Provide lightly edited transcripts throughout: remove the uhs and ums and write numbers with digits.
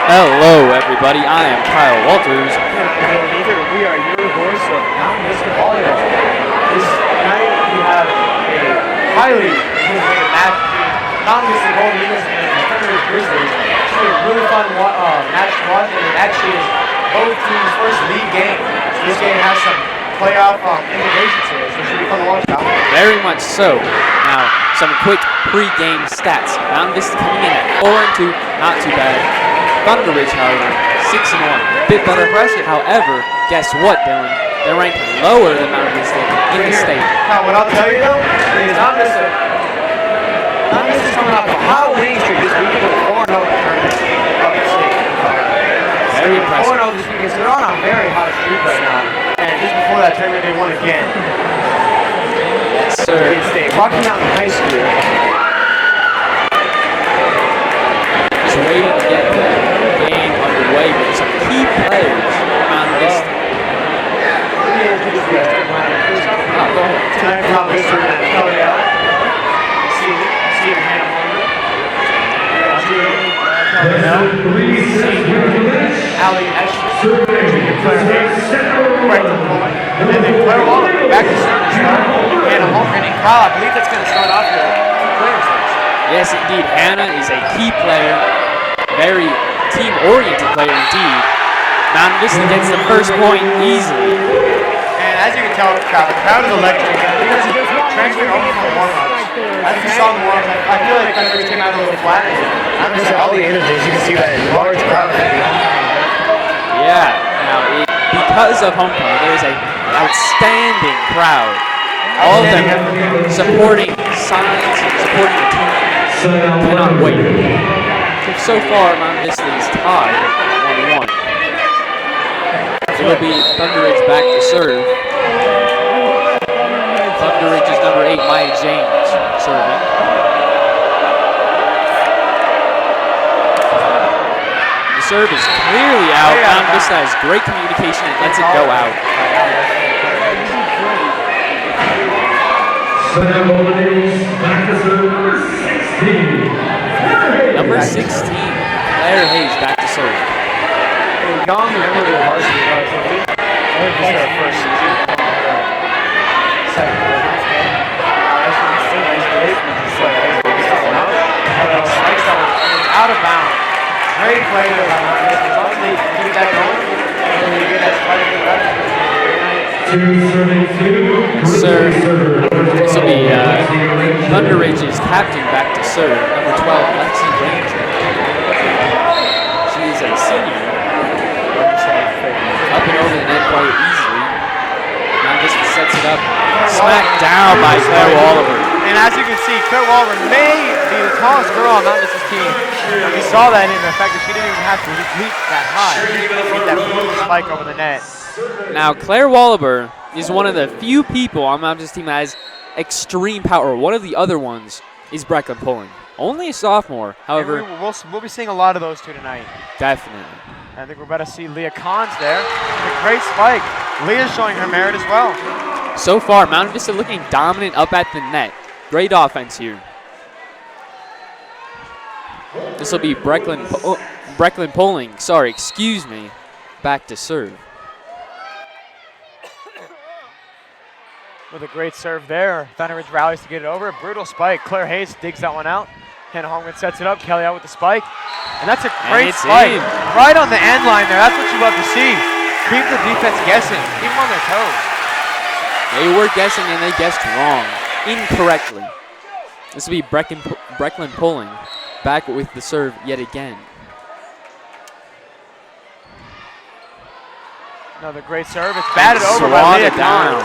Hello, everybody. I am Kyle Walters. We are your voice of non-Vista Volleyball. This night we have a highly anticipated match between non-Vista Golden Eagles and the Intermission Grizzlies. It's going to be a really fun match to watch, and it actually is both teams' first league game. So this game has some playoff implications to it, so it should be fun to watch. Very much so. Now, some quick pre-game stats. Mount Vista coming in at 4-2, not too bad. Thunder Ridge, however, 6-1, a bit better. However, guess what, Dylan? They're ranked lower than Mount Vista in the state. Now, what I'll tell you though is Mount Vista's coming off a hot winning streak this weekend with 4-0 tournament of the state. Very impressive. 4-0 this weekend, so they're on a very hot streak right now. And just before that tournament, they won again. Yes, sir. State, Rocky Mountain High School. Just waiting to get the game underway with some key players from Mount Vista. Go ahead. Tonight, Mount Vista are going to color it out. See your hand on Ali Escher, Claire Hayes, Brenton Boyd, and then Claire Waller back to center start. Hannah Holmgren and Kyle, I believe that's going to start off the players list. Yes, indeed. Hannah is a key player, very team-oriented player indeed. Mount Vista gets the first point easily. And as you can tell, the crowd is electric. Transferring over from warm-ups. As you saw in the warm-ups, I feel like Thunder came out a little flat. I'm just all the images, you can see that large crowd. Yeah, now because of homecoming, there is an outstanding crowd. All of them supporting signs, supporting the team. Cannot wait. So far, Mount Vista is tied at 1-1. It will be Thunder Ridge back to serve. Thunder Ridge's number 8, Maya James, serving. The serve is clearly out. Mount Vista has great communication and lets it go out. Number 16, Claire Hayes back to serve. Young member of Varsity, relatively. I think this is our first season. Second game. Spikes that one out of bounds. Great play there by Mount Vista. As long as they keep that going, and they get that spike. Serve. This will be Thunder Ridge's captain back to serve, number 12, Lexi Ranger. She is a senior. Up and over the net quite easily. Mount Vista sets it up. Smacked down by Claire Waller. And as you can see, Claire Waller may be the tallest girl on Mount Vista's team. And we saw that in the fact that she didn't even have to leap that high. She beat that blue spike over the net. Now, Claire Wallaber is one of the few people on Mount Vista's team that has extreme power. One of the other ones is Brecklin Pulling. Only a sophomore, however. We'll be seeing a lot of those two tonight. Definitely. I think we're about to see Leah Kahns there. A great spike. Leah's showing her merit as well. So far, Mount Vista looking dominant up at the net. Great offense here. This will be Brecklin Pulling, back to serve. With a great serve there. Thunder Ridge rallies to get it over. Brutal spike. Claire Hayes digs that one out. Hannah Holmgren sets it up. Kelly out with the spike. And that's a great spike. Right on the end line there. That's what you love to see. Keep the defense guessing. Keep them on their toes. They were guessing and they guessed wrong. Incorrectly. This will be Brecklin Pulling back with the serve yet again. Another great serve. It's batted over by Leah Kahns.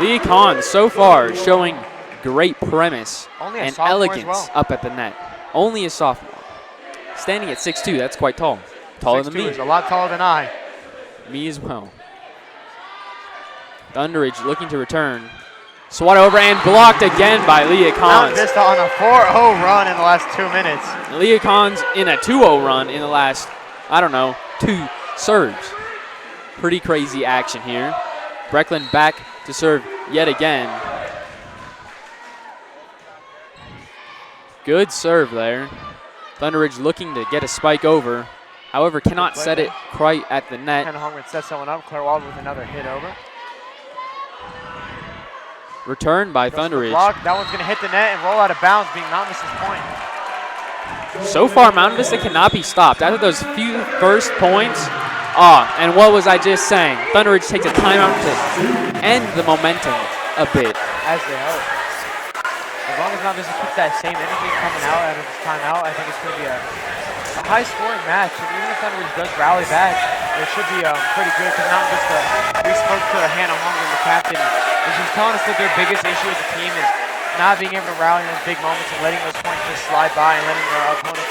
Leah Kahns so far showing great premise and elegance well. up at the net. Only a sophomore. Standing at 6'2", that's quite tall. Taller than me. He's a lot taller than I. Me as well. Thunderidge looking to return. Swat over and blocked again by Leah Mount Collins. Vista on a 4-0 run in the last 2 minutes. Leah Collins in a 2-0 run in the last, I don't know, 2 serves. Pretty crazy action here. Breckland back to serve yet again. Good serve there. Thunderidge looking to get a spike over. However, cannot set it quite at the net. Hannah Holmgren sets that one up. Claire Wald with another hit over. Return by Thunderidge. Block. That one's going to hit the net and roll out of bounds, being Mount Vista's point. So far, Mount Vista cannot be stopped. After those few first points, and what was I just saying? Thunderidge takes a timeout to end the momentum a bit. As they hope. As long as Mount Vista keeps that same energy coming out out of this timeout, I think it's going to be a high-scoring match. And even if Thunderidge does rally back, it should be pretty good because Mount Vista, we spoke to Hannah Holmgren, the captain, and she's telling us that their biggest issue as a team is not being able to rally in those big moments and letting those points just slide by and letting their opponents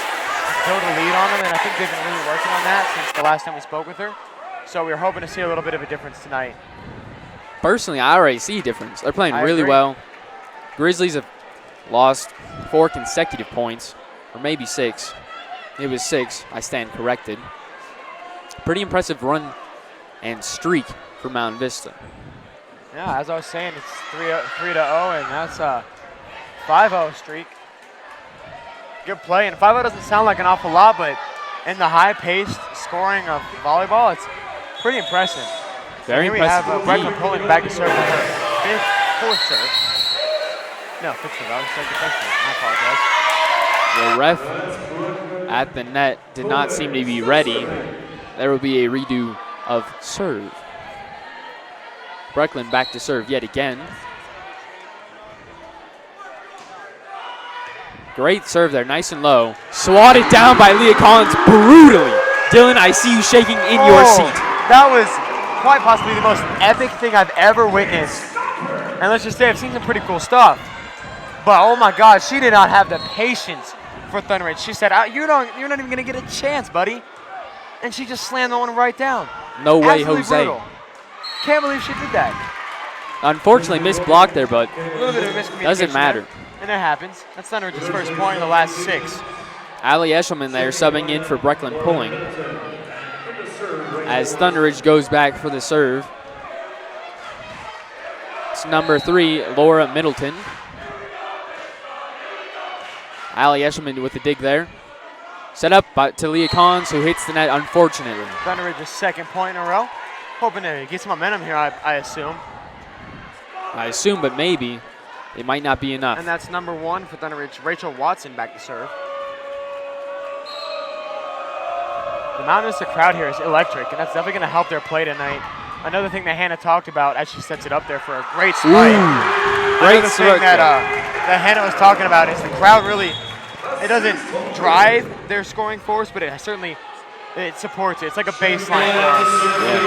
build a lead on them. And I think they've been really working on that since the last time we spoke with her. So we're hoping to see a little bit of a difference tonight. Personally, I already see a difference. They're playing really agree. well. Grizzlies have lost 4 consecutive points, or maybe 6. It was 6. I stand corrected. Pretty impressive run and streak for Mount Vista. Yeah, as I was saying, it's 3-0, and that's a 5-0 streak. Good play, and 5-0 doesn't sound like an awful lot, but in the high-paced scoring of volleyball, it's pretty impressive. Very Here impressive. we have Breckland pulling back to serve with her fourth serve. No, fifth serve. I was saying defensive. I apologize. The ref at the net did not seem to be ready. There will be a redo of serve. Breckland back to serve yet again. Great serve there, nice and low. Swatted down by Leah Collins brutally. Dylan, I see you shaking in your seat. That was quite possibly the most epic thing I've ever witnessed. And let's just say I've seen some pretty cool stuff. But oh my God, she did not have the patience for Thunderidge. She said, you're not even gonna get a chance, buddy. And she just slammed that one right down. No way, Absolutely Jose. brutal. Can't believe she did that. Unfortunately, missed block there, but A little bit of miscommunication. doesn't matter. there. And that happens. That's Thunderidge's first point in the last 6. Ali Eshelman there subbing in for Breckland pulling. As Thunderidge goes back for the serve. It's number 3, Laura Middleton. Ali Eshelman with the dig there. Set up to Leah Collins, who hits the net, unfortunately. Thunderidge's second point in a row. Hoping to get some momentum here, I assume. I assume, but maybe. It might not be enough. And that's number 1 for Thunderidge, Rachel Watson back to serve. The Mount Vista crowd here is electric, and that's definitely going to help their play tonight. Another thing that Hannah talked about as she sets it up there for a great spike. Great Another thing spike. that Hannah was talking about is the crowd really, it doesn't drive their scoring force, but it certainly supports it. It's like a baseline for us.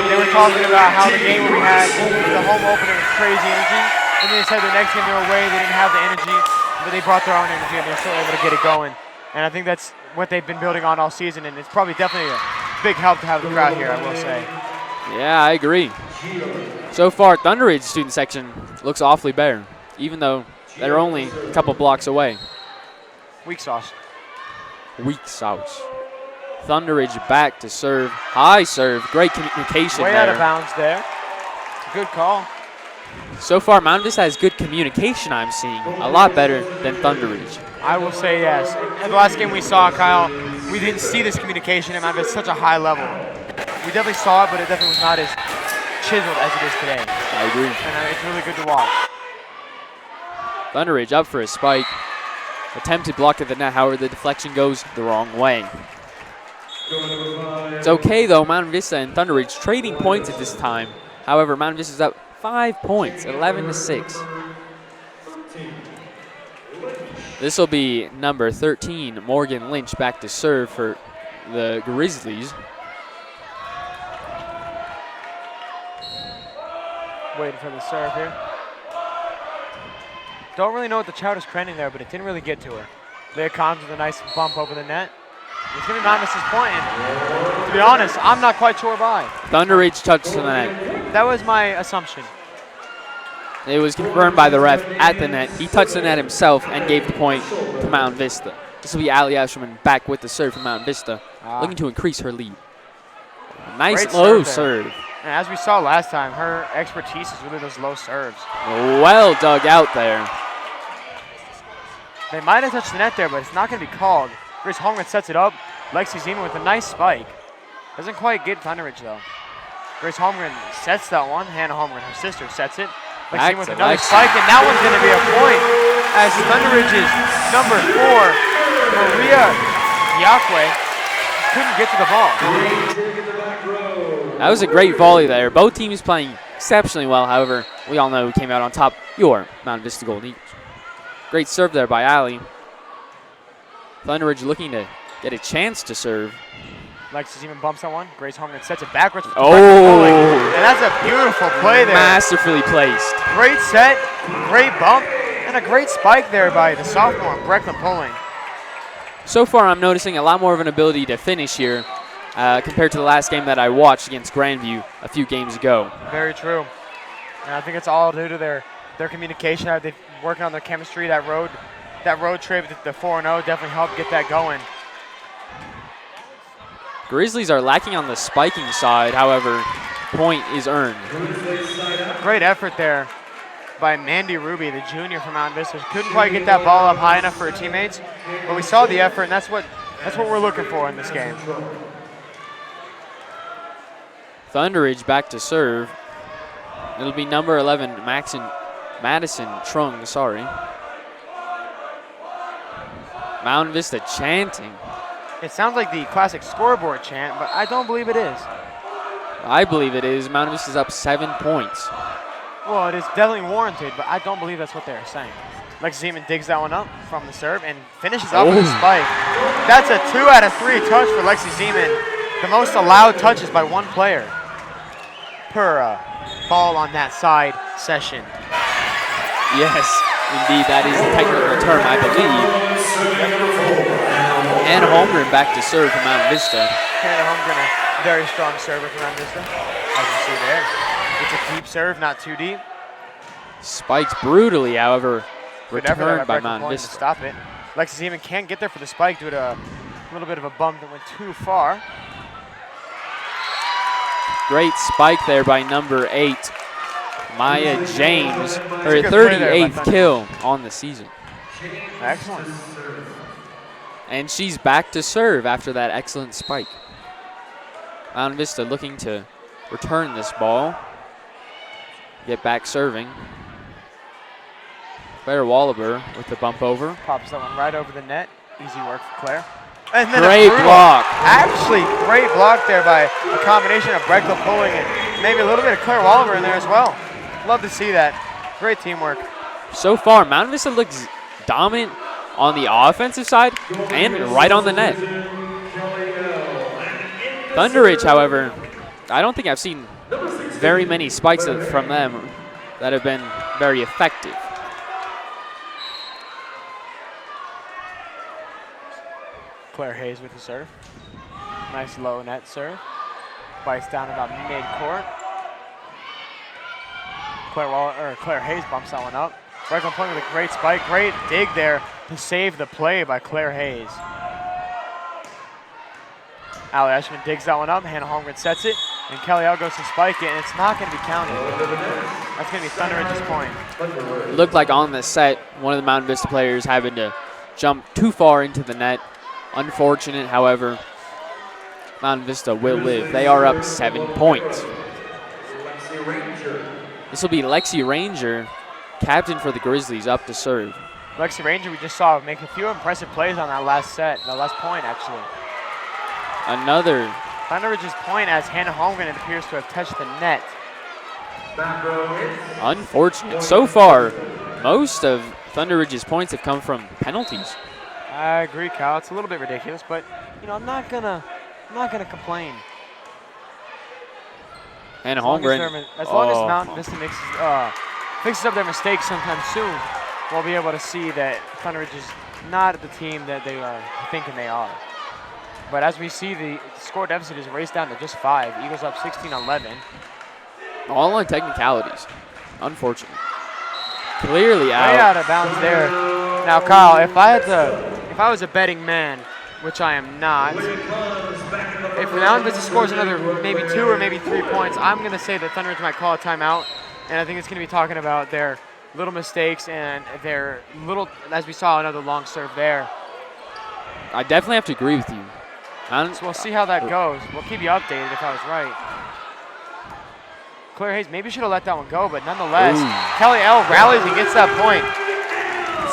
They were talking about how the game we had, the home opener was crazy energy, and then they said the next game they were away, they didn't have the energy, but they brought their own energy and they're still able to get it going. And I think that's what they've been building on all season, and it's probably definitely a big help to have the crowd here, I will say. Yeah, I agree. So far, Thunderidge student section looks awfully bare, even though they're only a couple blocks away. Weak sauce. Weak sauce. Thunderidge back to serve. High serve. Great communication Way there. out of bounds there. Good call. So far, Mount Vista has good communication, I'm seeing. A lot better than Thunderidge. I will say yes. In the last game we saw, Kyle, we didn't see this communication at such a high level. We definitely saw it, but it definitely was not as chiseled as it is today. I agree. And it's really good to watch. Thunderidge up for a spike. Attempted block at the net, however, the deflection goes the wrong way. It's okay, though. Mount Vista and Thunderidge trading points at this time. However, Mount Vista's up 5 points, 11-6. This will be number 13, Morgan Lynch, back to serve for the Grizzlies. Waiting for the serve here. Don't really know what the Chowder's trending there, but it didn't really get to her. Leah Collins with a nice bump over the net. It's going to be Mount Vista's point. And to be honest, I'm not quite sure why. Thunder Ridge touched the net. That was my assumption. It was confirmed by the ref at the net. He touched the net himself and gave the point to Mount Vista. This will be Ali Asherman back with the serve from Mount Vista, looking to increase her lead. Nice low serve. And as we saw last time, her expertise is really those low serves. Well dug out there. They might have touched the net there, but it's not going to be called. Grace Holmgren sets it up. Lexi Zeman with a nice spike. Doesn't quite get Thunder Ridge though. Grace Holmgren sets that one. Hannah Holmgren, her sister, sets it. Lexi Zeman with another spike, and that one's going to be a point as Thunder Ridge's number 4, Maria Yakwe, couldn't get to the ball. That was a great volley there. Both teams playing exceptionally well. However, we all know who came out on top. Your Mount Vista Golden Eagles. Great serve there by Ali. Thunder Ridge looking to get a chance to serve. Lexi Zeman bumps that one. Grace Holmgren sets it backwards. Oh! And that's a beautiful play there. Masterfully placed. Great set, great bump, and a great spike there by the sophomore, Brecklin Pulling. So far, I'm noticing a lot more of an ability to finish here compared to the last game that I watched against Grandview a few games ago. Very true. And I think it's all due to their communication. They're working on their chemistry. That road trip, the 4-0 definitely helped get that going. Grizzlies are lacking on the spiking side. However, point is earned. Great effort there by Mandy Ruby, the junior from Mount Vista. Couldn't quite get that ball up high enough for her teammates, but we saw the effort, and that's what we're looking for in this game. Thunder Ridge back to serve. It'll be number 11, Madison Trung, sorry. Mount Vista chanting. It sounds like the classic scoreboard chant, but I don't believe it is. I believe it is. Mount Vista's up 7 points. Well, it is definitely warranted, but I don't believe that's what they're saying. Lexi Zeman digs that one up from the serve and finishes off with a spike. That's a 2 out of 3 touch for Lexi Zeman. The most allowed touches by one player per ball on that side session. Yes, indeed, that is the technical term, I believe. Hannah Holmgren back to serve from Mount Vista. Hannah Holmgren, a very strong server from Mount Vista, as you see there. It's a deep serve, not too deep. Spikes brutally, however, Good effort returned by Brecklin Mount Pulling Vista. to stop it. Lexi Zeman can't get there for the spike due to a little bit of a bump that went too far. Great spike there by number 8, Maya James, her good play there by 38th Thunder. kill on the season. Excellent. And she's back to serve after that excellent spike. Mount Vista looking to return this ball. Get back serving. Claire Wallaber with the bump over. Pops that one right over the net. Easy work for Claire. And then Great block. Actually, great block there by a combination of Brecklin Pulling and maybe a little bit of Claire Wallaber in there as well. Love to see that. Great teamwork. So far, Mount Vista looks dominant on the offensive side and right on the net. Thunder Ridge, however, I don't think I've seen very many spikes from them that have been very effective. Claire Hayes with the serve. Nice low net serve. Bites down about mid-court. Claire Hayes bumps that one up. Brecklin Pulling with a great spike. Great dig there to save the play by Claire Hayes. Ali Ashman digs that one up. Hannah Holmgren sets it. And Kelly L goes to spike it, and it's not going to be counted. That's going to be Thunder Ridge's point. It looked like on the set, one of the Mount Vista players having to jump too far into the net. Unfortunate, however, Mount Vista will live. They are up 7 points. This will be Lexi Ranger, captain for the Grizzlies, up to serve. Lexi Ranger, we just saw make a few impressive plays on that last set, the last point actually. Another. Thunder Ridge's point as Hannah Holmgren, it appears to have touched the net. Unfortunate. So far, most of Thunder Ridge's points have come from penalties. I agree, Kyle. It's a little bit ridiculous, but you know, I'm not gonna complain. Hannah Holmgren. As long as Mount Vista fixes up their mistakes sometime soon, we'll be able to see that Thunder Ridge is not the team that they are thinking they are. But as we see, the score deficit is raced down to just 5. Eagles up 16-11. All on technicalities. Unfortunate. Clearly Way out. out of bounds there. Now, Kyle, if I was a betting man, which I am not, if Mountain Vista scores another maybe 2 or maybe 3 points, I'm going to say that Thunder Ridge might call a timeout. And I think it's going to be talking about their little mistakes and their little, as we saw, another long serve there. I definitely have to agree with you. So we'll see how that goes. We'll keep you updated if I was right. Claire Hayes maybe should have let that one go, but nonetheless, Kelly L rallies and gets that point.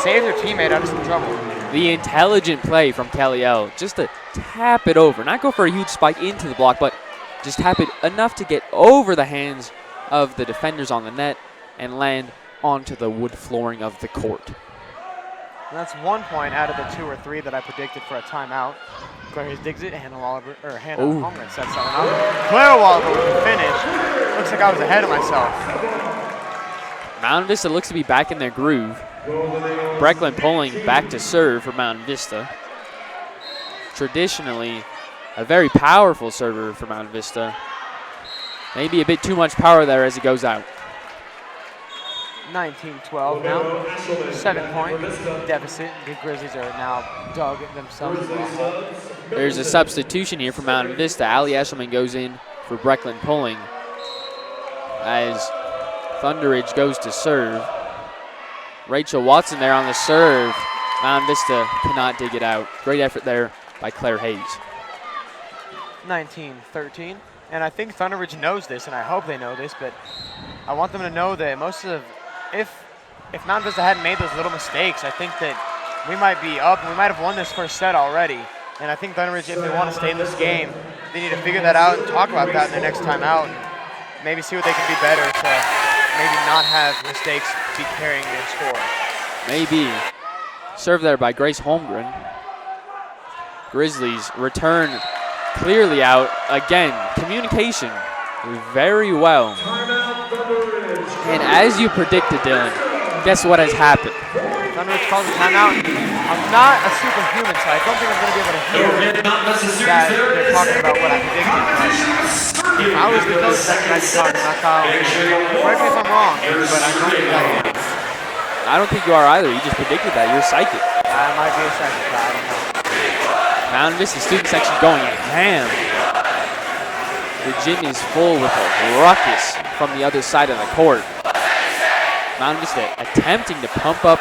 Saves her teammate out of some trouble. The intelligent play from Kelly L. Just to tap it over. Not go for a huge spike into the block, but just tap it enough to get over the hands of the defenders on the net and land onto the wood flooring of the court. And that's 1 point out of the 2 or 3 that I predicted for a timeout. Claire Hayes digs it. Hannah Holmgren sets that one up. Claire Wallaber with the finish. Looks like I was ahead of myself. Mountain Vista looks to be back in their groove. Brecklin pulling back to serve for Mountain Vista. Traditionally, a very powerful server for Mountain Vista. Maybe a bit too much power there as it goes out. 19-12 now. 7-point deficit. The Grizzlies are now dug themselves into a hole. There's a substitution here for Mountain Vista. Ali Eshelman goes in for Brecklin pulling as Thunder Ridge goes to serve. Rachel Watson there on the serve. Mountain Vista cannot dig it out. Great effort there by Claire Hayes. 19-13. And I think Thunder Ridge knows this, and I hope they know this, but I want them to know that if Mountain Vista hadn't made those little mistakes, I think that we might be up and we might have won this first set already. And I think Thunder Ridge, if they want to stay in this game, they need to figure that out and talk about that in their next time out. Maybe see what they can do better to maybe not have mistakes be carrying their score. Maybe. Served there by Grace Holmgren. Grizzlies return clearly out. Again, communication very well. And as you predicted, Dylan, guess what has happened? Thunder Ridge calls a timeout. I'm not a superhuman, so I don't think I'm going to be able to hear that they're talking about what I predicted. But if I was the coach, I'd be talking about Kyle. Correct me if I'm wrong, but I don't think I am. I don't think you are either. You just predicted that. You're psychic. I might be a psychic, but I don't know. Mountain Vista student section going ham. The gym is full with a ruckus from the other side of the court. Mountain Vista attempting to pump up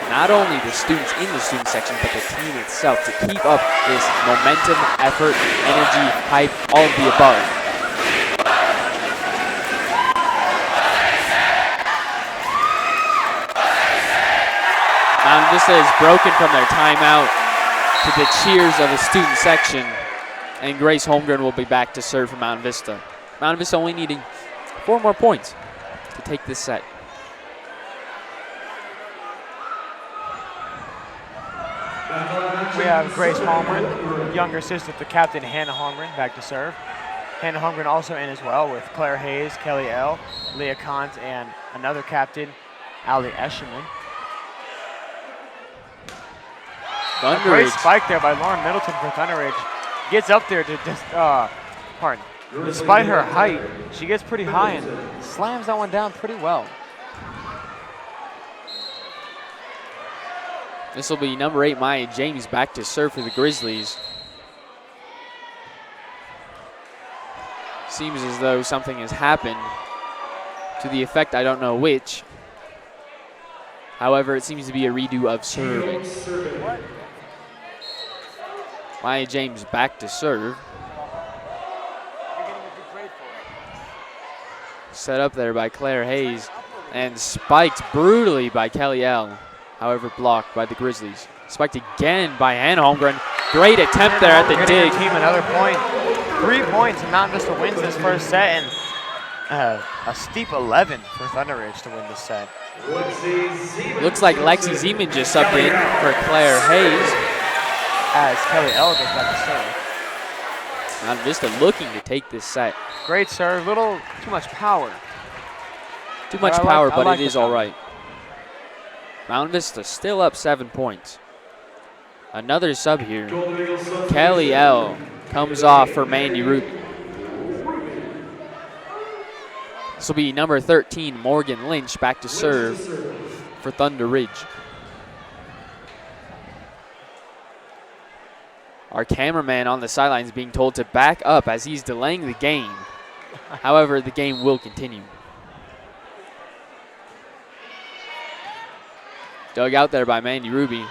not only the students in the student section, but the team itself to keep up this momentum, effort, energy, hype, all of the above. Mountain Vista is broken from their timeout to the cheers of the student section, and Grace Holmgren will be back to serve for Mountain Vista. Mountain Vista only needing 4 more points to take this set. We have Grace Holmgren, younger sister to Captain Hannah Holmgren, back to serve. Hannah Holmgren also in as well with Claire Hayes, Kelly L., Leah Kant, and another captain, Ali Eshelman. A great spike there by Lauren Middleton for Thunder Ridge. Gets up there to just, despite her height, she gets pretty high and slams that one down pretty well. This will be number 8, Maya James, back to serve for the Grizzlies. Seems as though something has happened to the effect, I don't know which. However, it seems to be a redo of serving. Maya James back to serve. Set up there by Claire Hayes and spiked brutally by Kelly L. However, blocked by the Grizzlies. Spiked again by Hannah Holmgren. Great attempt there at the dig. Team another point. 3 points, and Mountain Vista wins this first set, and a steep 11 for Thunder Ridge to win this set. Looks like Lexi Zeman just subbed in for Claire Hayes. As Kelly L goes back to serve. Mountain Vista looking to take this set. Great serve, little too much power. Too much power, but it is all right. Mountain Vista still up 7 points. Another sub here. Kelly L comes off for Mandy Ruby. This will be number 13, Morgan Lynch, back to serve for Thunder Ridge. Our cameraman on the sidelines being told to back up as he's delaying the game. However, the game will continue. Dug out there by Mandy Ruby.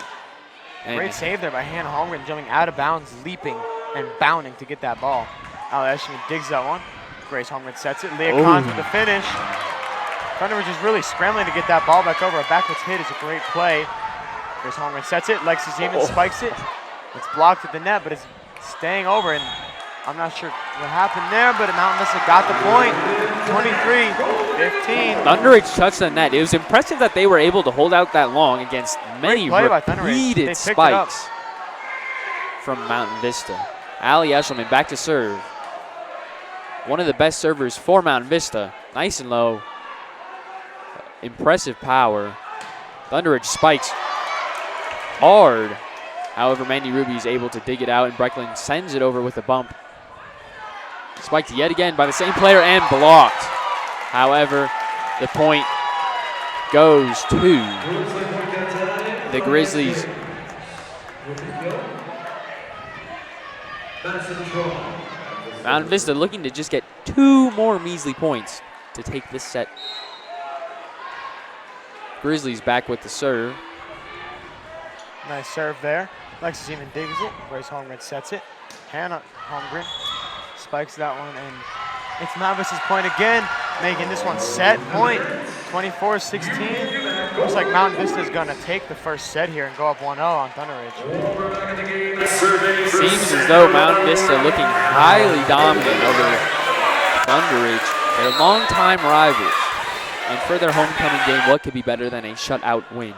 And great save there by Hannah Holmgren, jumping out of bounds, leaping and bounding to get that ball. Allie Eshelman digs that one. Grace Holmgren sets it. Leah Kahn with the finish. Thunderbridge is really scrambling to get that ball back over. A backwards hit is a great play. Grace Holmgren sets it. Lexi Zeman spikes it. It's blocked at the net, but it's staying over. And I'm not sure what happened there, but Mountain Vista got the point. 23-15. Thunderbridge touched the net. It was impressive that they were able to hold out that long against many repeated spikes from Mountain Vista. Allie Eshelman back to serve. One of the best servers for Mountain Vista. Nice and low. Impressive power. Thunderbridge spikes hard. However, Mandy Ruby is able to dig it out, and Brecklin sends it over with a bump. Spiked yet again by the same player and blocked. However, the point goes to the Grizzlies. Mountain Vista looking to just get 2 more measly points to take this set. Grizzlies back with the serve. Nice serve there. Lexi Zeman digs it. Grace Holmgren sets it. Hannah Holmgren spikes that one, and it's Mountain Vista's point again, making this one set point. 24-16. Looks like Mountain Vista is going to take the first set here and go up 1-0 on Thunder Ridge. Seems as though Mountain Vista looking highly dominant over Thunder Ridge. They're longtime rivals. And for their homecoming game, what could be better than a shutout win?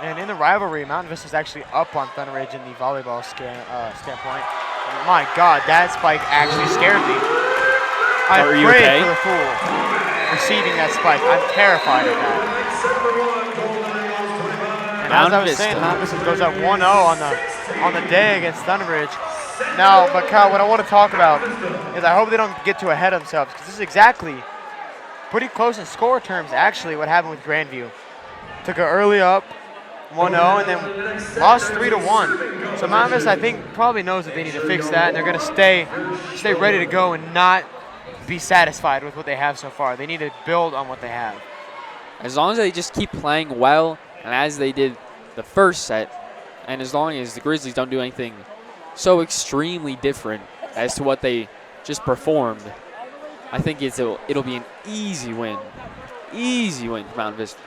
And in the rivalry, Mountain Vista is actually up on Thunder Ridge in the volleyball standpoint. And my God, that spike actually scared me. I prayed for the fool receiving that spike. I'm terrified of that. And as I was saying, Mountain Vista goes up 1-0 on the day against Thunder Ridge. Now, but Kyle, what I want to talk about is I hope they don't get too ahead of themselves, because this is exactly pretty close in score terms, actually, what happened with Grandview. Took it early up, 1-0, and then lost 3-1. So Mountain Vista, I think, probably knows that they need to fix that, and they're going to stay ready to go and not be satisfied with what they have so far. They need to build on what they have. As long as they just keep playing well, and as they did the first set, and as long as the Grizzlies don't do anything so extremely different as to what they just performed, I think it'll be an easy win. Easy win for Mountain Vista.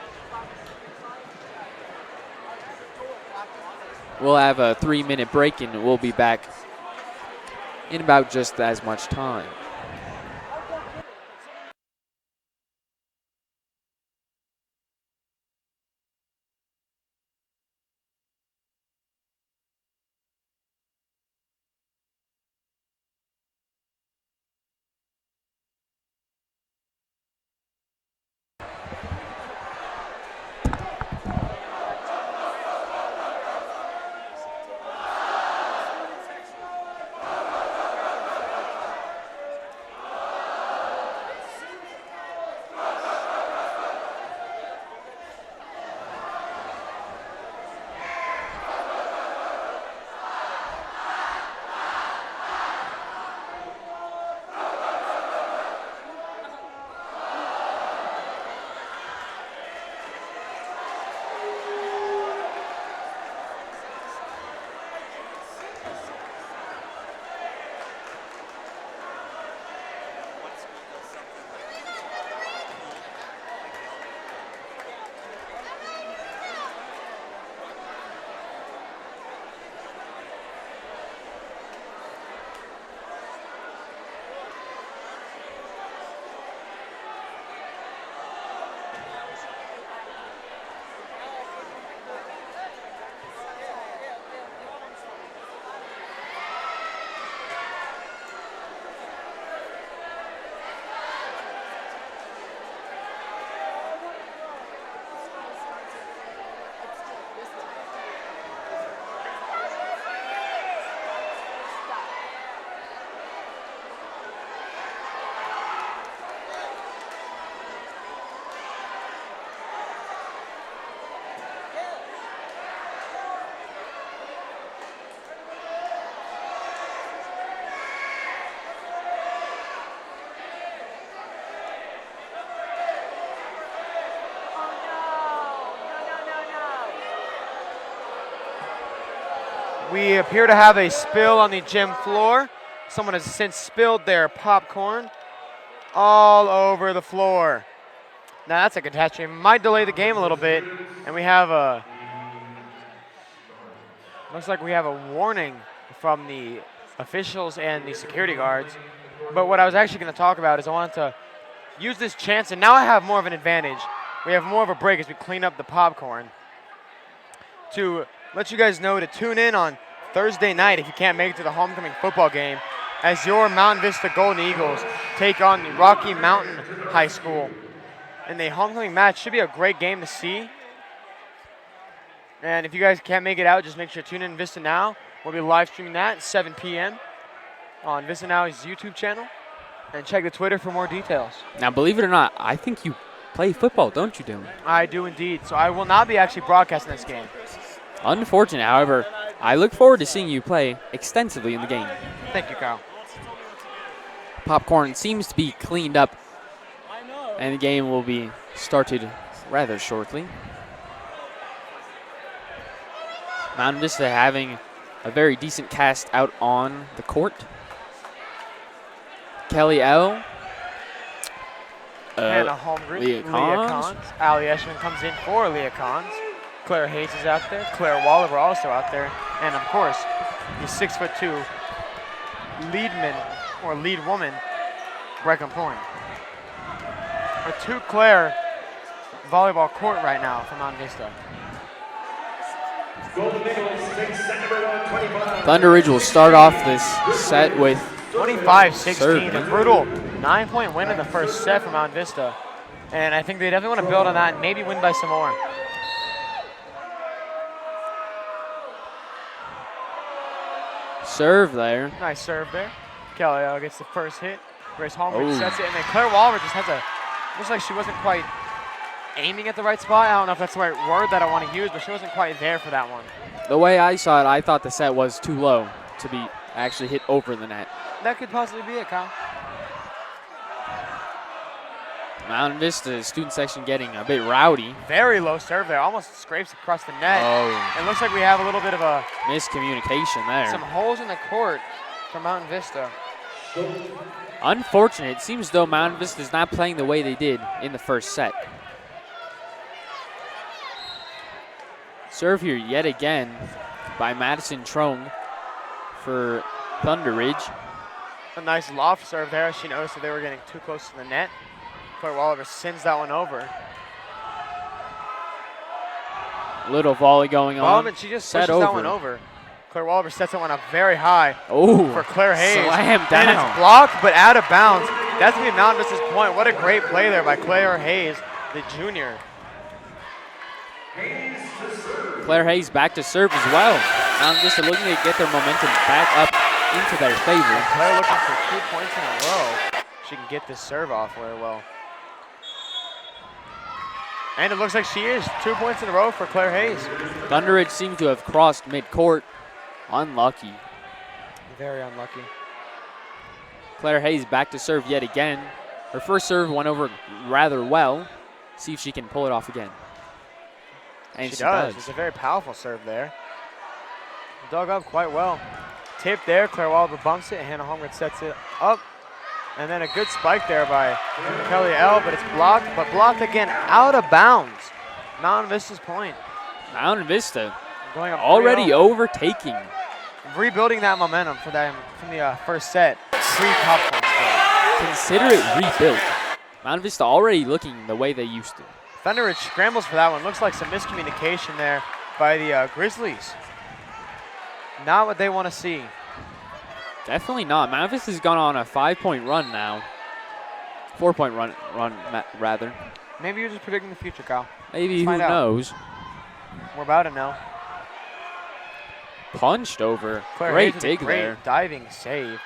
We'll have a 3-minute break, and we'll be back in about just as much time. We appear to have a spill on the gym floor. Someone has since spilled their popcorn all over the floor. Now that's a catastrophe. Might delay the game a little bit, and we have a, looks like we have a warning from the officials and the security guards. But what I was actually going to talk about is I wanted to use this chance, and now I have more of an advantage. We have more of a break as we clean up the popcorn, to let you guys know to tune in on Thursday night if you can't make it to the homecoming football game, as your Mountain Vista Golden Eagles take on the Rocky Mountain High School. And the homecoming match should be a great game to see. And if you guys can't make it out, just make sure to tune in VistaNow. We'll be live streaming that at 7 p.m. on VistaNow's YouTube channel. And check the Twitter for more details. Now, believe it or not, I think you play football, don't you, Dylan? I do indeed. So I will not be actually broadcasting this game. Unfortunate, however, I look forward to seeing you play extensively in the game. Thank you, Kyle. Popcorn seems to be cleaned up, and the game will be started rather shortly. Mountain Vista having a very decent cast out on the court. Kelly L. Hannah Holmgren, Leah Cons. Ali Eshman comes in for Leah Cons. Claire Hayes is out there. Claire Walliver also out there. And of course, the 6'2" lead woman, Breckham Point. A two-Claire volleyball court right now for Mountain Vista. Thunder Ridge will start off this set with 25-16, a brutal 9-point win in the first set for Mountain Vista. And I think they definitely want to build on that and maybe win by some more. serve there. Nice serve there. Kelly gets the first hit. Grace Holmgren sets it, and then Claire Walliver just has a, looks like she wasn't quite aiming at the right spot. I don't know if that's the right word that I want to use, but she wasn't quite there for that one. The way I saw it, I thought the set was too low to be actually hit over the net. That could possibly be it, Kyle. Mountain Vista student section getting a bit rowdy. Very low serve there, almost scrapes across the net. Oh. It looks like we have a little bit of a Miscommunication there. some holes in the court for Mountain Vista. Unfortunate. It seems though Mountain Vista is not playing the way they did in the first set. Serve here yet again by Madison Trong for Thunder Ridge. A nice loft serve there. She noticed that they were getting too close to the net. Claire Walliver sends that one over. Little volley going on. And she just pushes that one over. Claire Walliver sets that one up very high for Claire Hayes. Slam And down. it's blocked, but out of bounds. That's going to be Mountain Vista's point. What a great play there by Claire Hayes, the junior. Claire Hayes back to serve as well. Mountain Vista looking to get their momentum back up into their favor. Claire looking for 2 points in a row. She can get this serve off very well. And it looks like she is. 2 points in a row for Claire Hayes. Thunder Ridge seems to have crossed midcourt. Unlucky. Very unlucky. Claire Hayes back to serve yet again. Her first serve went over rather well. See if she can pull it off again. And she does. It's a very powerful serve there. Dug up quite well. Tip there. Claire Walliver bumps it. Hannah Holmgren sets it up. And then a good spike there by Kelly L, but it's blocked, but blocked again out of bounds. Mountain Vista's point. Mountain Vista Going up already overtaking. Rebuilding that momentum for them from the first set. Pre-popcorn score. Consider it rebuilt. Mountain Vista already looking the way they used to. Thunder Ridge scrambles for that one. Looks like some miscommunication there by the Grizzlies. Not what they want to see. Definitely not. Mountain Vista's gone on a 5-point run now. 4-point run rather. Maybe you're just predicting the future, Kyle. Maybe, Let's who find out. knows. We're about to know. Punched over. Claire Great Hayes with a dig great there. diving save.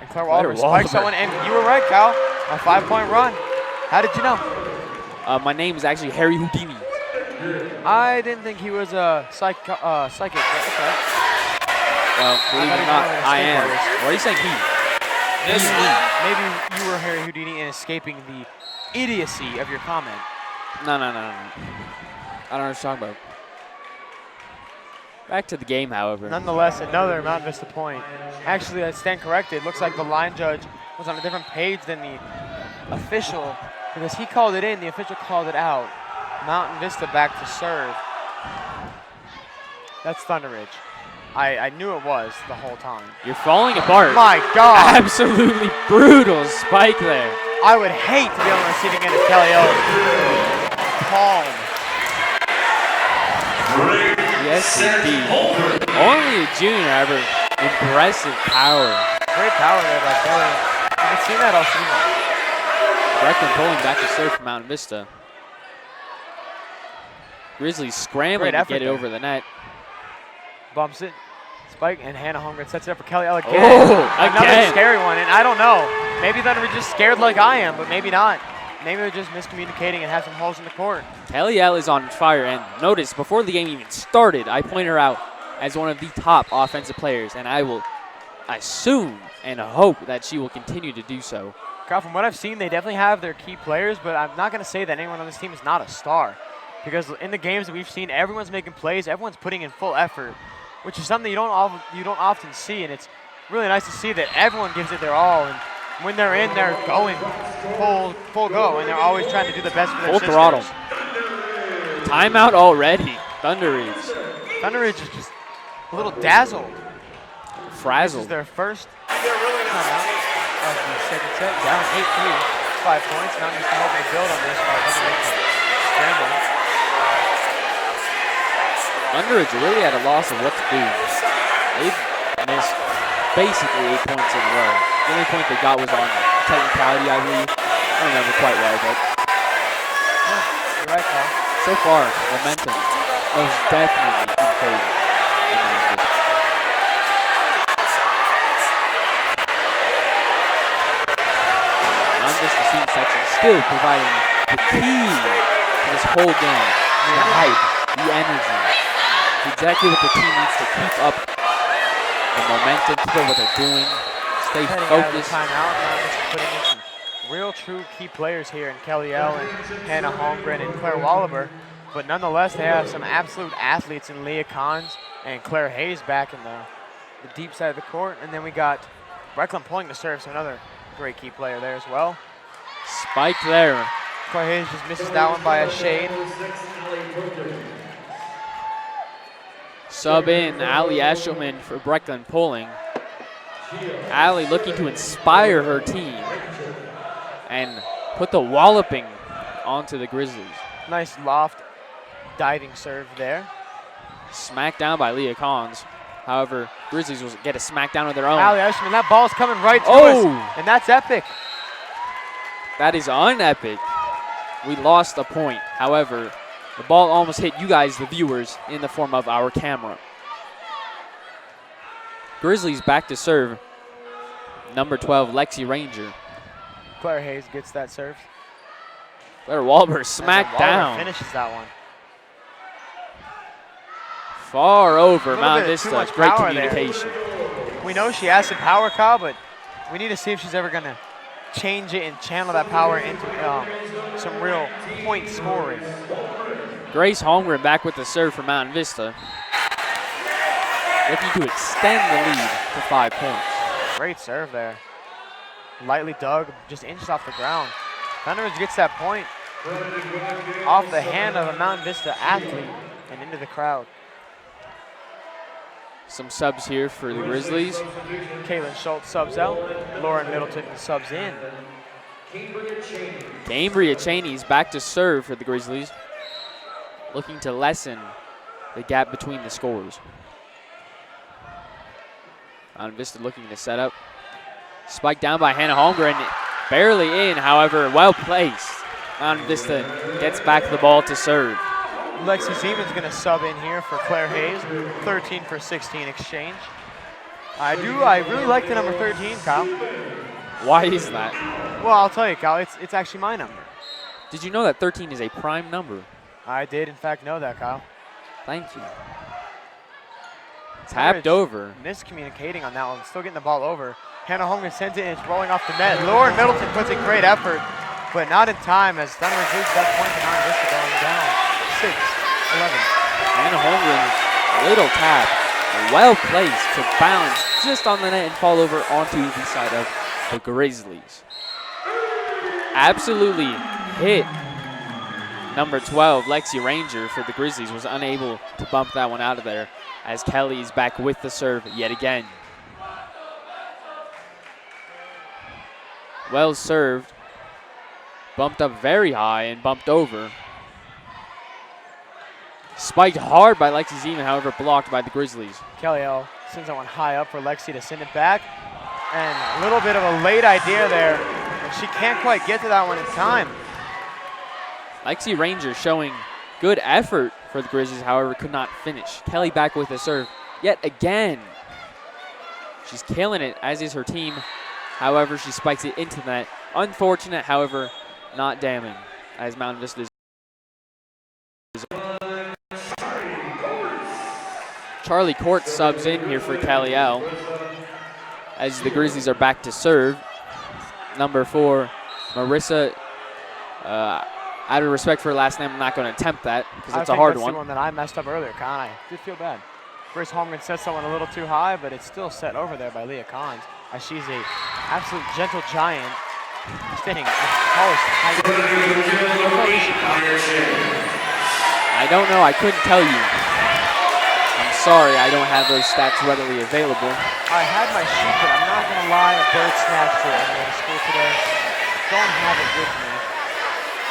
And Claire Claire Walliver spikes that Walliver. one, and you were right, Kyle. A 5-point run. How did you know? My name is actually Harry Houdini. I didn't think he was a psychic. Okay. Well, believe it or not, I am. artist. What are you saying, he? Maybe you were Harry Houdini and escaping the idiocy of your comment. No. I don't know what you're talking about. Back to the game, however. Nonetheless, another Mount Vista point. Actually, I stand corrected. It looks like the line judge was on a different page than the official because he called it in, the official called it out. Mountain Vista back to serve. That's Thunder Ridge. I knew it was the whole time. You're falling apart. My God. Absolutely brutal spike there. I would hate to be on the receiving end of Kelly Ellis. Palm. Yes, indeed. Only a junior, however, impressive power. Great power there by Kelly. I haven't seen that all season. Breckland pulling back to serve for Mountain Vista. Grizzlies scrambling to get it over the net. Bumps it. Spike, and Hannah Holmgren sets it up for Kelly L again. Oh, Another again. scary one, and I don't know. Maybe Thunder were just scared like I am, but maybe not. Maybe they're just miscommunicating and have some holes in the court. Kelly L is on fire, and notice, before the game even started, I pointed her out as one of the top offensive players, and I will assume and hope that she will continue to do so. Kyle, from what I've seen, they definitely have their key players, but I'm not going to say that anyone on this team is not a star. Because in the games that we've seen, everyone's making plays, everyone's putting in full effort, which is something you don't often see, and it's really nice to see that everyone gives it their all, and when they're in, they're going full go, and they're always trying to do the best for their Full sisters. throttle. Timeout already. Thunder Ridge. Thunder Ridge is just a little dazzled. Frazzled. This is their first timeout of the second set, down 8-3, 5 points. Now just hoping to build on this by Thunder Ridge scrambling. Thunder Ridge really at a loss of what to do. They've missed basically 8 points in a row. The only point they got was on technicality, I believe. I don't remember quite well, but Yeah, you're right, Kyle. so far, momentum is definitely in favor of Mountain Vista. Mountain Vista student section still providing the key to this whole game. The hype, the energy. It's exactly what the team needs to keep up the momentum, keep up what they're doing, stay Heading out of the focused. timeout, now just putting in some real true key players here in Kelly L and Hannah Holmgren and Claire Wallaber. But nonetheless, they have some absolute athletes in Leah Collins and Claire Hayes back in the deep side of the court. And then we got Breckland pulling the serve, so another great key player there as well. Spike there. Claire Hayes just misses that one by a shade. Sub in Ali Eshelman for Breckland pulling. Ali looking to inspire her team and put the walloping onto the Grizzlies. Nice loft diving serve there. Smacked down by Leah Collins. However, Grizzlies will get a smackdown of their own. Ali Eshelman, that ball's coming right to Oh! us, and that's epic. That is unepic. We lost a point. However, the ball almost hit you guys, the viewers, in the form of our camera. Grizzlies back to serve. Number 12, Lexi Ranger. Claire Hayes gets that serve. Claire Wahlberg smacked And then Wahlberg down. finishes that one. Far over Little Mount bit too Vista. much Great power there. communication. We know she has some power, Kyle, but we need to see if she's ever going to change it and channel that power into some real point scoring. Grace Holmgren back with the serve for Mountain Vista. Looking to extend the lead to 5 points. Great serve there. Lightly dug, just inches off the ground. Thunder Ridge gets that point off the hand of a Mountain Vista athlete and into the crowd. Some subs here for the Grizzlies. Caitlin Schultz subs out. Lauren Middleton subs in. Cambria Cheney's back to serve for the Grizzlies. Looking to lessen the gap between the scores. Mountain Vista looking to set up. Spike down by Hannah Holmgren. Barely in, however, well placed. Mountain Vista gets back the ball to serve. Lexi Siemens going to sub in here for Claire Hayes. 13 for 16 exchange. I really like the number 13, Kyle. Why is that? Well, I'll tell you, Kyle, it's actually my number. Did you know that 13 is a prime number? I did, in fact, know that, Kyle. Thank you. Tapped over. Miscommunicating on that one, still getting the ball over. Hannah Holmgren sends it and it's rolling off the net. Lauren Middleton puts in great effort, but not in time as Thunder Ridge leads that point to Mountain Vista going down. 6-11. Hannah Holmgren Little tap, well placed to bounce just on the net and fall over onto the side of the Grizzlies. Absolutely hit. Number 12, Lexi Ranger for the Grizzlies, was unable to bump that one out of there as Kelly's back with the serve yet again. Well served. Bumped up very high and bumped over. Spiked hard by Lexi Zeman, however blocked by the Grizzlies. Kelly L sends that one high up for Lexi to send it back. And a little bit of a late idea there. And she can't quite get to that one in time. Lexi Ranger showing good effort for the Grizzlies, however could not finish. Kelly back with the serve yet again. She's killing it, as is her team. However, she spikes it into the net. Unfortunate, however, not damning, as Mount Vista is. Charlie Court subs in here for Kelly L, as the Grizzlies are back to serve. Number 4, Marissa. Out of respect for her last name, I'm not going to attempt that because it's a hard one. That's the one that I messed up earlier, Con. I did feel bad. Chris Holmgren set someone a little too high, but it's still set over there by Leah Collins, as she's a absolute gentle giant, standing at the tallest height. I don't know. I couldn't tell you. I'm sorry. I don't have those stats readily available. I had my sheet, but I'm not going to lie. A bird snatched it on the way to school today. Don't have it with me.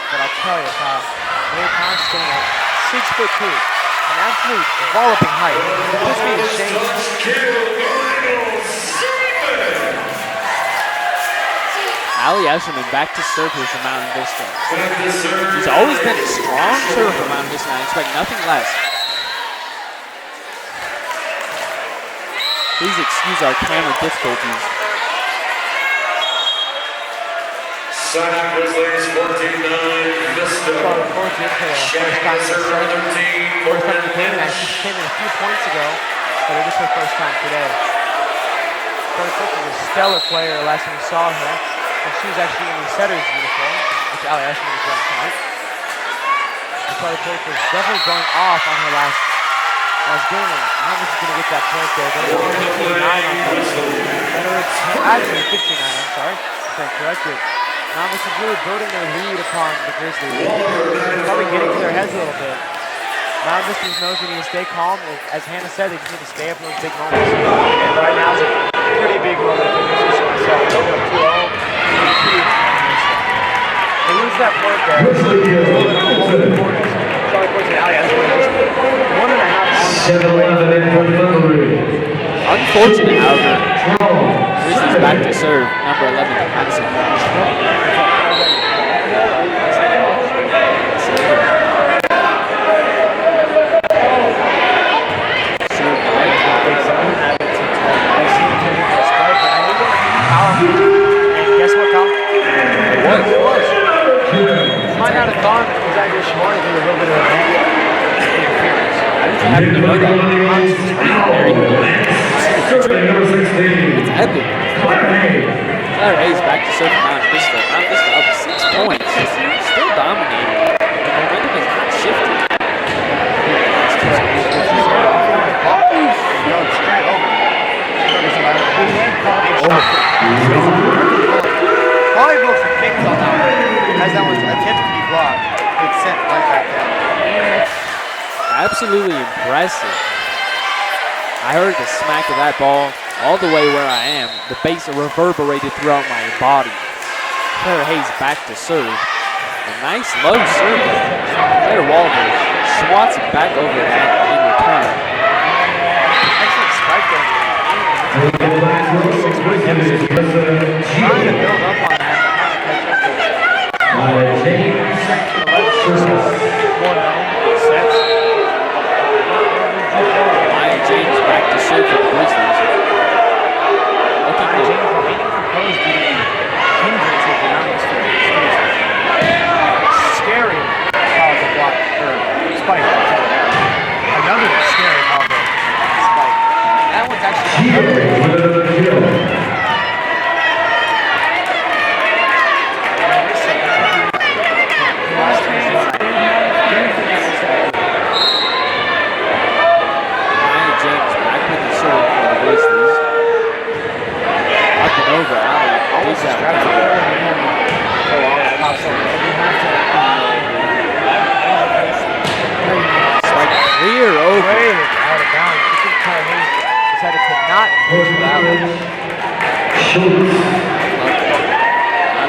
But I'll tell you, Kyle, Leah Collins standing at 6'2", an absolute walloping height. This being ashamed. Allie Escherman back to serve here for Mountain Vista. She's always been a strong server for Mountain Vista, and I expect nothing less. Please excuse our camera difficulties. Grizzlies 14-9, Vista. Charlotte Court did for the first time in the first time she came in. She came in a few points ago, but it is her first time today. Charlotte Court was a stellar player last time we saw her, and she was actually in the setter's uniform, which Allie Ashman was wearing tonight. And Charlotte Court was definitely going off on her last game, and I don't think she's going to get that point there. Going 15-9 on that. Actually, 15-9, I'm sorry. Stand corrected. Novice is really building their lead upon the Grizzlies. Probably getting to their heads a little bit. Novice knows they need to stay calm. As Hannah said, they just need to stay up in those big moments. And right now is a pretty big moment for the Grizzlies. So they'll go 2-0. They lose that point there. It's a little bit of a hole in the corner. Charlie Court and Allie Escherman just 1.5 on. Unfortunate, however. Grizzlies back to serve. Number 11, Madison. Guess what, Kyle? It was. Might not have thought it was actually smart to do a little bit of interference. I just happened to know that. It's epic. Claire Hayes back to serve Mount Vista. Mount Vista up 6 points. Still dominating. The momentum has not shifted. Probably looks like kicks on that one. As that was attempted to be blocked, it's sent right back down. Absolutely impressive. I heard the smack of that ball all the way where I am. The bass reverberated throughout my body. Claire Hayes back to serve. A nice low serve. Claire Walder swats it back over the net in return. Excellent spike there. Trying to build up on that. Maya James back to serve for the Grizzlies. Looking good. Scary powerful block or spike. Another scary powerful spike. That one's actually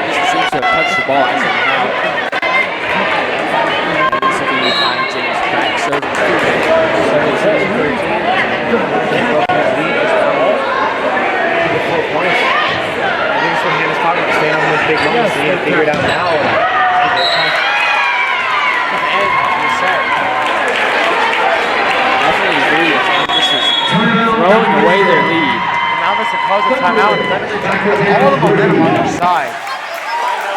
Vista seems to have touched the ball as of now. This will be Ryan James back serving. Staying on those big moments, so you gotta figure it out now. Definitely agree. This is throwing away their lead. Now this is calls a timeout. The Thunderbirds has all the momentum on their side.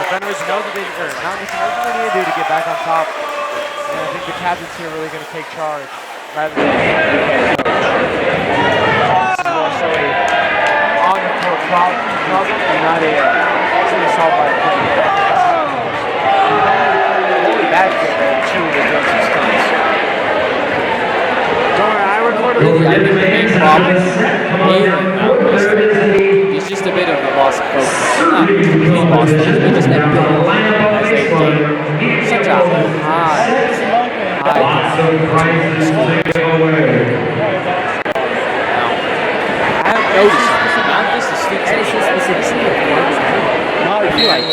The Thunderbirds know that they knows what they need to do to get back on top. And I think the captains here are really going to take charge rather than this is more so a on the court problem and not a something solved by the player. Holy back there too with those stunts. Don't worry, I recorded Really, I think the main problem is just a bit of a loss of focus. Not complete loss of focus, but just that bit as they gain such a high I have noticed something. Not just the students, it's just specifically the ones I feel like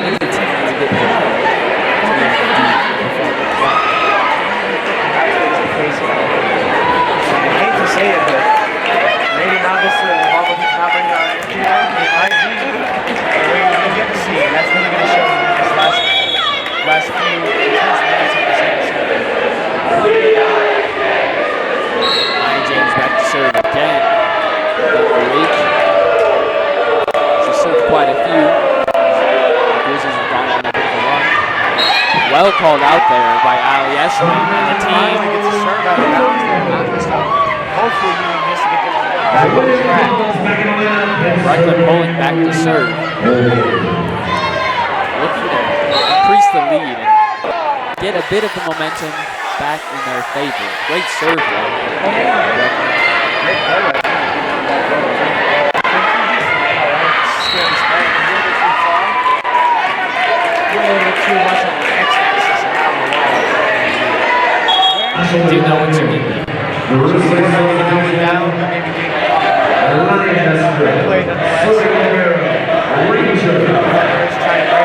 maybe the team needs a bit more. I hate to say it, but maybe not this Volleyball team not bringing our energy out. It might be the way we get to see. That's really going to show in this last few minutes of the second set. Ryan James back to serve again. She served quite a few. The Grizzlies have gone on a bit of a run. Well called out there by Ali Eshley and the team. Gets a serve out of bounds there, not this time. Hopefully you miss to get back on track. Franklin pulling back to serve. Looking to increase the lead and get a bit of the momentum back in their favor. Great serve though. Great play. Too much on the X-axis and out of the wall. I do know what you mean. Down, maybe getting a play nonetheless. Thunder trying to break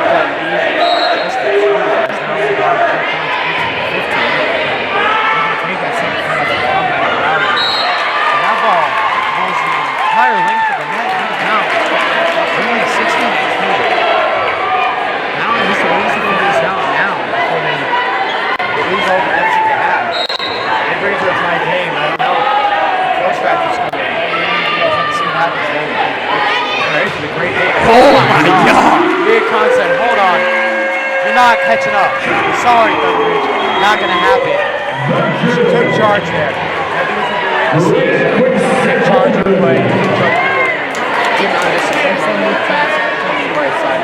that lead. Just the two guys now. They're about 10 points, 18 to 15. They're going to take that second kind of comeback around it. And that ball goes the entire length of the net now. They're only 16 to 2. Now at least they can do this out now before they lose all the depth they have. It brings up my game. I don't know. Coach factor's coming in. Let's see what happens then. Alright, it's a great day. Oh my God! Big concept. Hold on. You're not catching up. Sorry, Thunderbridge. Not going to happen. She took charge there. I think it's what we're ready to see. Take charge of the play. Did not miss it. Right side.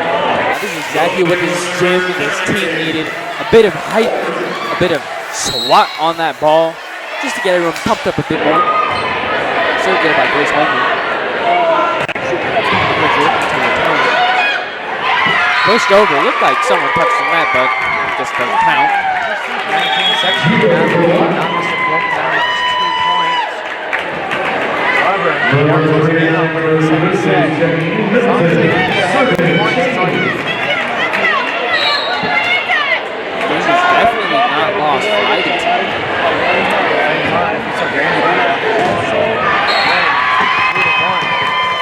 This is exactly what this gym and this team needed. A bit of height, a bit of swat on that ball, just to get everyone pumped up a bit more. So good by Grace Holman. Pushed over, looked like someone touched the net, but just doesn't count. 19 seconds now. Not must have broken down just 2 points. However, they are closing in on winning the second set. As long as they can get ahead of 2 points, that's all you need. This is definitely not lost for either team.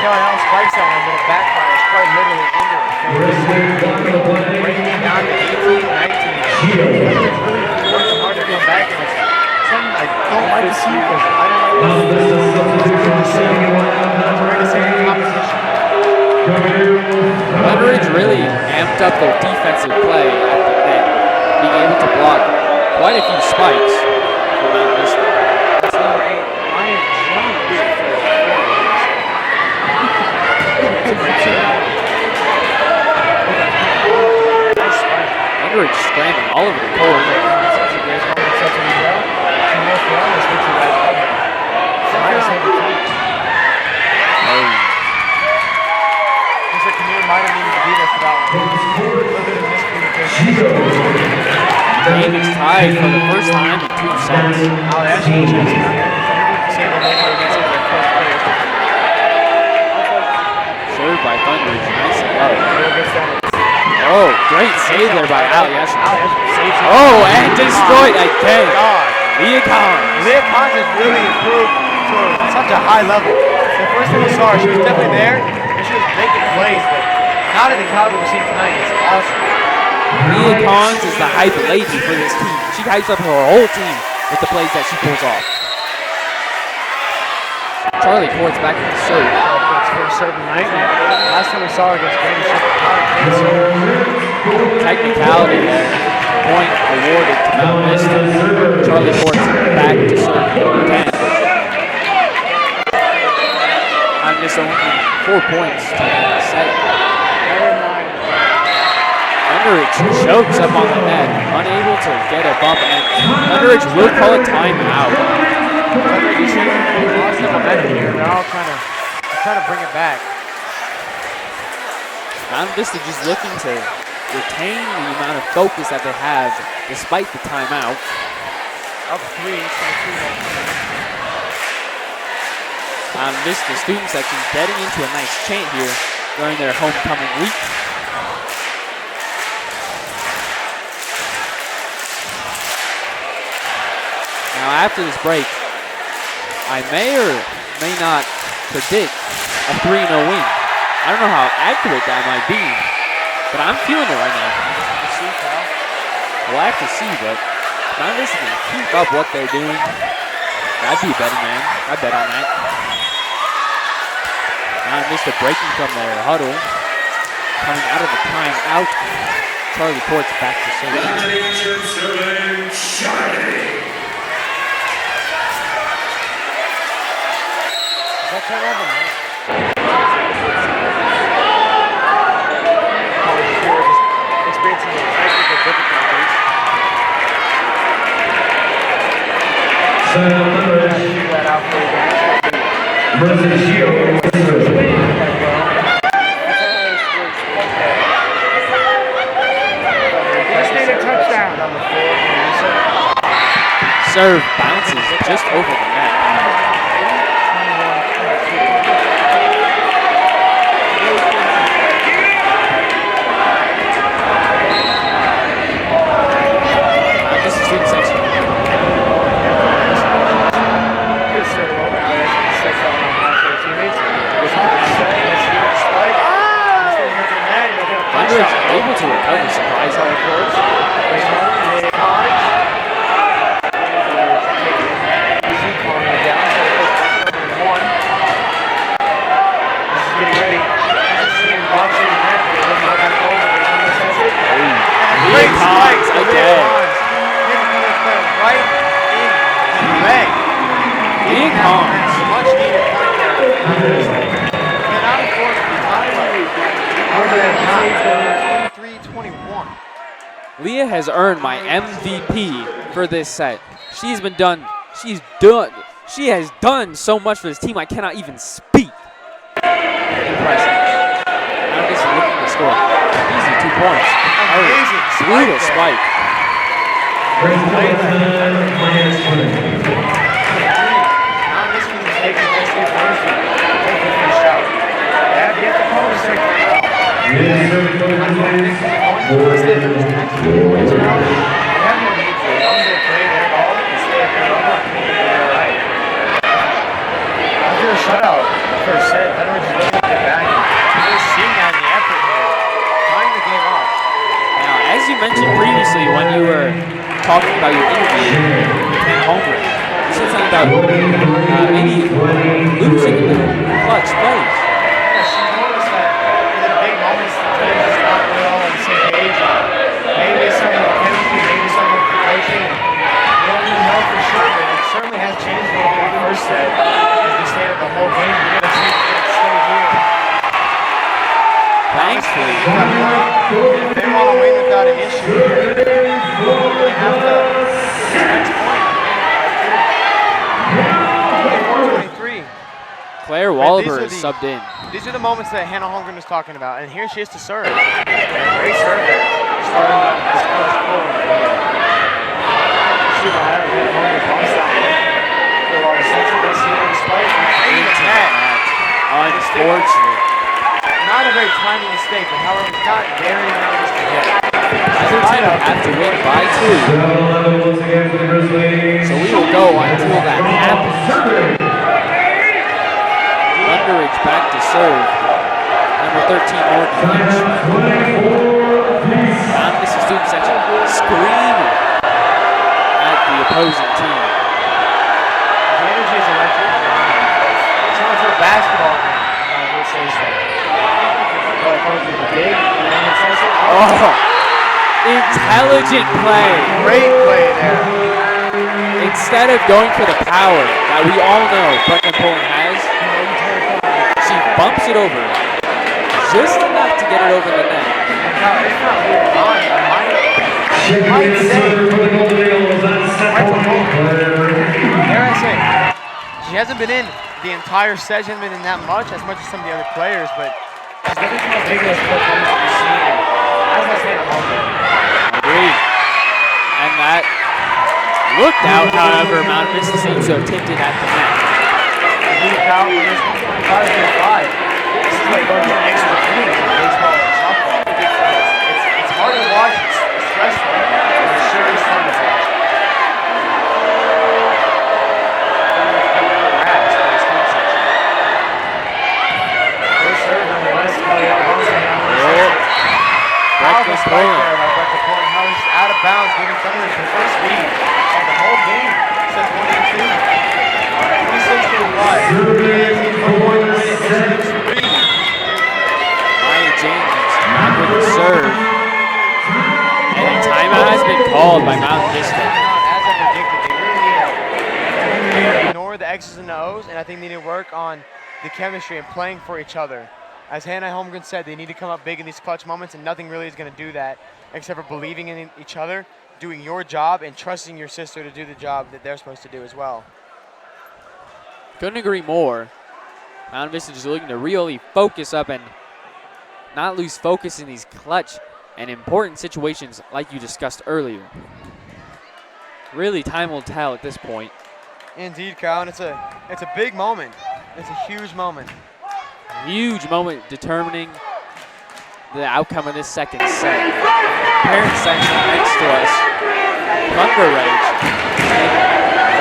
Kelly Allen spikes that one, but it backfires quite literally into it. Breaking it down to 18, 19. It's really working hard to come back, and it's something I don't like to see because I don't like to see we're in the same competition. Leverage really amped up their defensive play at the net, being able to block quite a few spikes from Mount Vista. That's number 8. Ryan James. Leverage scrambling all over the court. The game is tied for the first time in 2 sets. Served by Oh, great save there by Ali. Oh, Oh, and destroyed again. Leah Collins. Leah Collins has really improved to such a high level. The first time we saw her, she was definitely there, and she was making plays, but not in the caliber we're seeing tonight. It's awesome. Leah Collins is the hype lady for this team. She hypes up her whole team with the plays that she pulls off. Charlie Court's back in the serve. First serve tonight. Last time we saw her against Brandon, she can't serve. Technicality there. Point awarded to Mount Vista. Charlie Court's back to serve number 10. Mount Vista only 4 points to end the set. Underage chokes up on the net, unable to get a bump, and Underage will call a timeout. They're all trying to bring it back. Mount Vista just looking to retain the amount of focus that they have despite the timeout. Up 3, Mount Vista student section getting into a nice chant here during their homecoming week. Now after this break, I may or may not predict a 3-0 win. I don't know how accurate that might be, but I'm feeling it right now. We'll have to see, but Mount Vista can keep up what they're doing. I'd be a betting man. I'd bet on that. Mount Vista breaking from their huddle, coming out of the timeout. Charlie Court's back to serve. That's all of them, man. Experiencing the technical difficulties. That out for just need a touchdown. Serve bounces just over the net. Able to recover surprisingly. Leah Collins again. Right in the leg. Leah Collins. Much needed point there. And out of course, the 23-21. Leah has earned my MVP for this set. She has done so much for this team I cannot even speak. Impressive. Now this is looking to score. Easy 2 points. Amazing Brutal spike. After a shutout, first set, Edwards is looking to get back. Really seeing that in the effort here, tying the game off. Now, as you mentioned previously when you were talking about your interview with Ken Holmgren, you said something about maybe losing a little clutch plays. Yeah, she noticed that in the big moments, the team is not really all on the same page. Maybe some of the chemistry, maybe some of the coaching. We don't even know for sure, but it certainly has changed a little bit in the first set. As we stayed at the whole game, we're going to see it stay here. Thankfully. If they want to win without an issue here, they have to next point. 24-23. Claire Wallaber is subbed in. These are the moments that Hannah Holmgren was talking about, and here she is to serve. Great serve there. Starting out this first goal. See what happened. Holmgren bumps that one. For a lot of sense of this here, despite the net. Unfortunate. Not not a very timely mistake, but however, it's not very nice to get. Either team would have to win by 2. So we will go until that happens. Thunderidge back to serve. Number 13, Morgan Lynch. This is student section screaming at the opposing team. The energy is electric. It's not for basketball game. I will say so. Oh, intelligent play. Great play there. Instead of going for the power that we all know Brooklyn Poland has, she bumps it over just enough to get it over the net. Dare I say, she hasn't been in the entire session, been in that much as some of the other players, but she's looking for the biggest performance we've seen. As I said, Agreed. And that looked out, however, Mount Vista seems to have tipped it at the net. This is like going to extra inning in baseball and softball. It's hard to watch, it's stressful, but it sure is fun to watch. Breakfast Poland. Out of bounds, giving Thunderidge the first lead of the whole game since 26-5. Maya James back with the serve. And a timeout has been called by Mount Vista. As I predicted, they really need to ignore the X's and the O's, and I think they need to work on the chemistry and playing for each other. As Hannah Holmgren said, they need to come up big in these clutch moments, and nothing really is going to do that except for believing in each other, doing your job, and trusting your sister to do the job that they're supposed to do as well. Couldn't agree more. Mount Vista just looking to really focus up and not lose focus in these clutch and important situations like you discussed earlier. Really, time will tell at this point. Indeed, Kyle, and it's a big moment. It's a huge moment. Huge moment determining the outcome of this second set. Parent section next to us, Thunder Rage,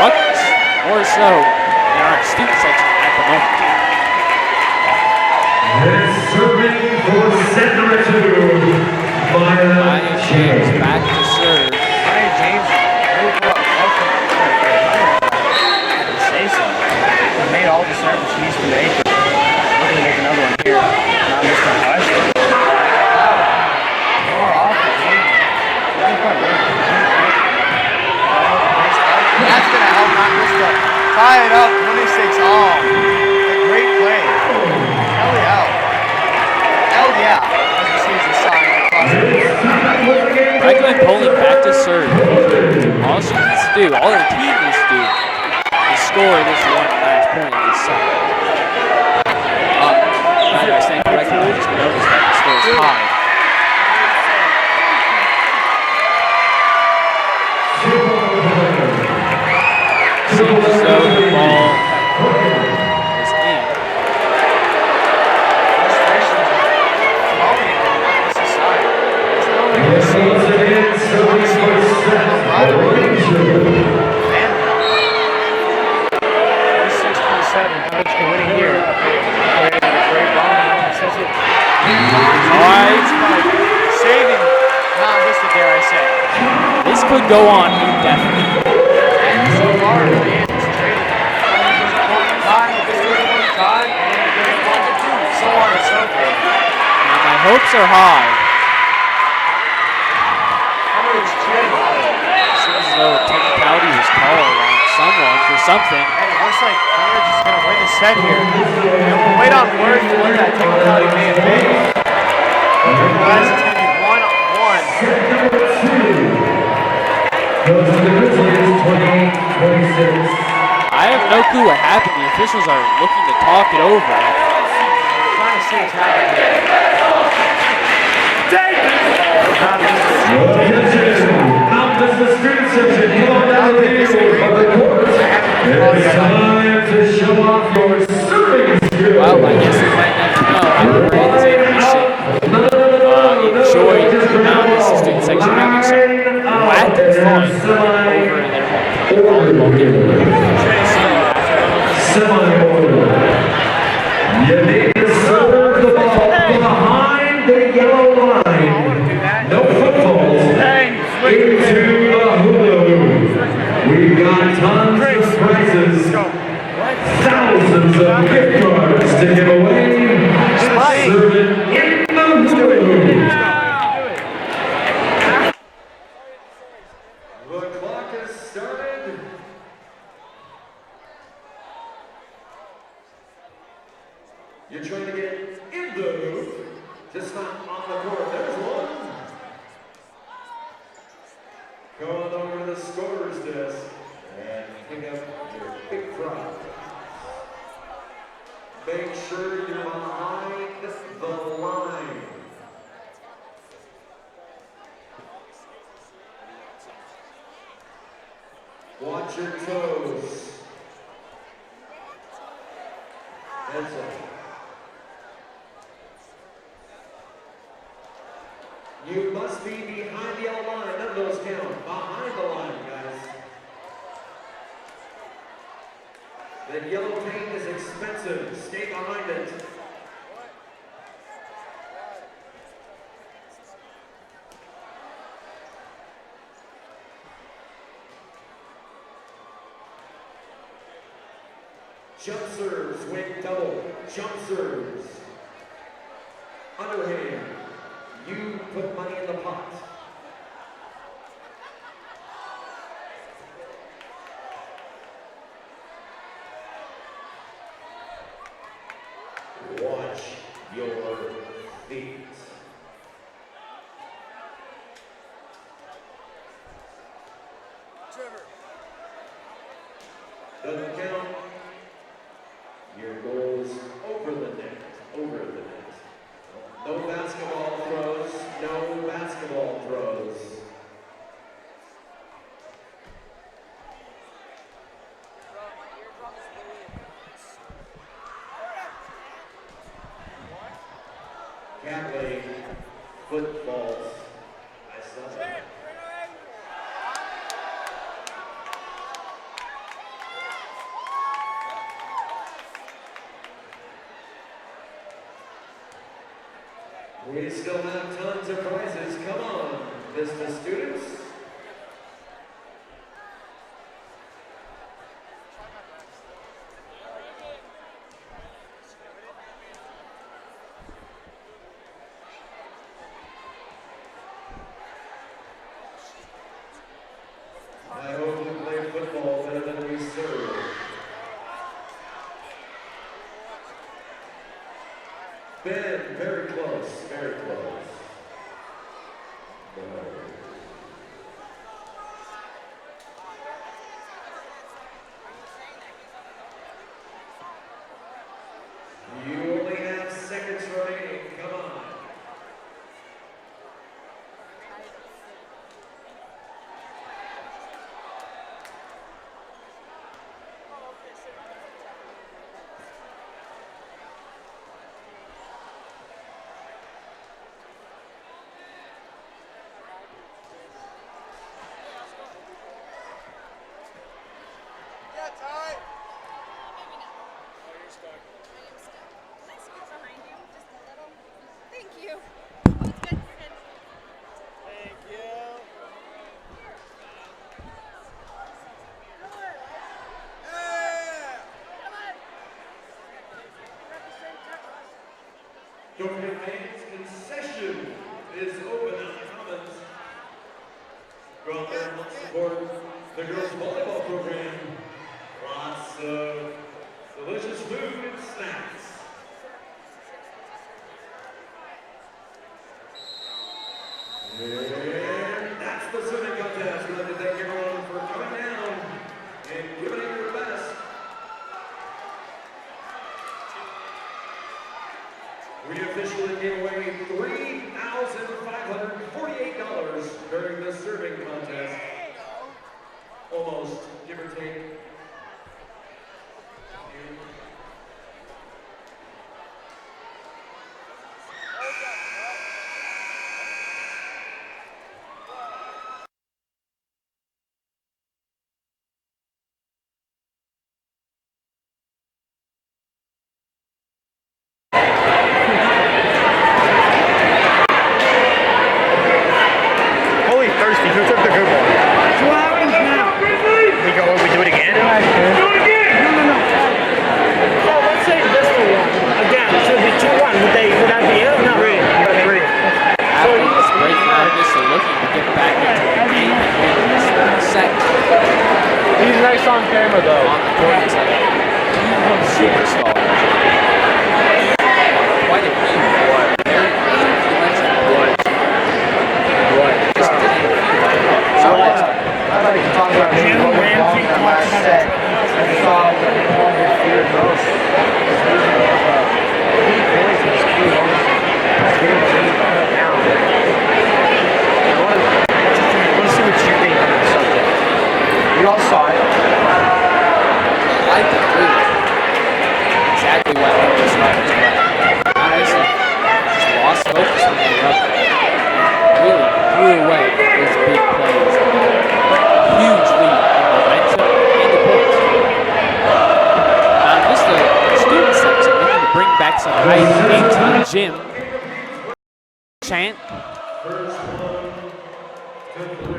much more so than our student section at the moment. Serving for center two, Maya James back to serve. Maya James really put up say so. She made all the serves she needs to make. Looking to make another one here. Not missed a touch. More offense. That's going to help Mount Vista tie it up 26-all. A great play. Hell yeah. Hell yeah. As you see as a sign across the board. Franklin Poling back to serve. All she needs to do, all her team needs to do, is score this one last point of this set. If I stand correctly, I just noticed that the score is tied. Seems as though the ball is in. Saving Mount Vista, dare I say. This could go on indefinitely. And so far, it's traded. Time, so on and so forth. Now my hopes are high. Seems as though a technicality was called on someone for something. And it looks like Thunderidge is going to win the set here. And we'll wait on word for what that technicality may have been. Otherwise, it's going to be 1-1. goes to the Grizzlies, 28-26. I have no clue what happened. The officials are looking to talk it over. Trying to see what's happening here. Out does the student section. Come on down to the court. It's time to show off your serving skills. Well, I guess we might never know. I remember this actually having some wacky fun over their volleyball game. Semi-order. You need to serve the ball behind the yellow line. No footballs into the hula hoop. We've got tons of prizes. Thousands of gift cards to give away. Serve it in the hula hoop. The clock has started. You're trying to get in the hoop, just not on the court. There's one. Go on over to the scorer's desk and pick up your big prize. Make sure you're behind the line. Watch your toes. That's it. You must be behind the yellow line. None of those count. Behind the line, guys. The yellow paint is expensive. Stay behind it. Jump serves win double. Jump serves. Underhand. You put money in the pot. Watch your feet. Doesn't count. Your goal's over the net. Over the net. No basketball throws. No basketball throws. Catley, footballs. I saw it. We still have tons of prizes. Come on, Vista students. I hope you play football better than we serve. Ben, very close, very close. No. You only have seconds remaining, come on. Thank you. Oh, it's good. Thank you. Don't forget, fans, concession is open on the commons. Go out there and help support the girls' volleyball program. Lots of delicious food and snacks. And that's the swimming contest. We'd like to thank everyone for coming down and giving it your best. We officially gave away $3,548 during the serving contest. Almost, give or take. Who took the good one? So what happens now? We do it again? No. So let's say Vista won. Again, so it'd be 2-1. Would that be it or no? 3. After this break, now Vista looking to get back into the game and win this set. He's nice on camera though. On the court, it's like a superstar. Quite a few. Very influential boys. Just didn't feel like it. So I'd like to talk about Jim what went wrong Ramsey in that last talks set. about I saw what Paul had feared most. Weak voices, key moments. Getting the lead down. I want to see what you think on the subject. We all saw it. I think really exactly what I was talking about. Honestly, just lost focus when they were up. Really threw away those big plays. Huge lead in momentum and the points. Just the student section looking to bring back some hype into the gym. Chant.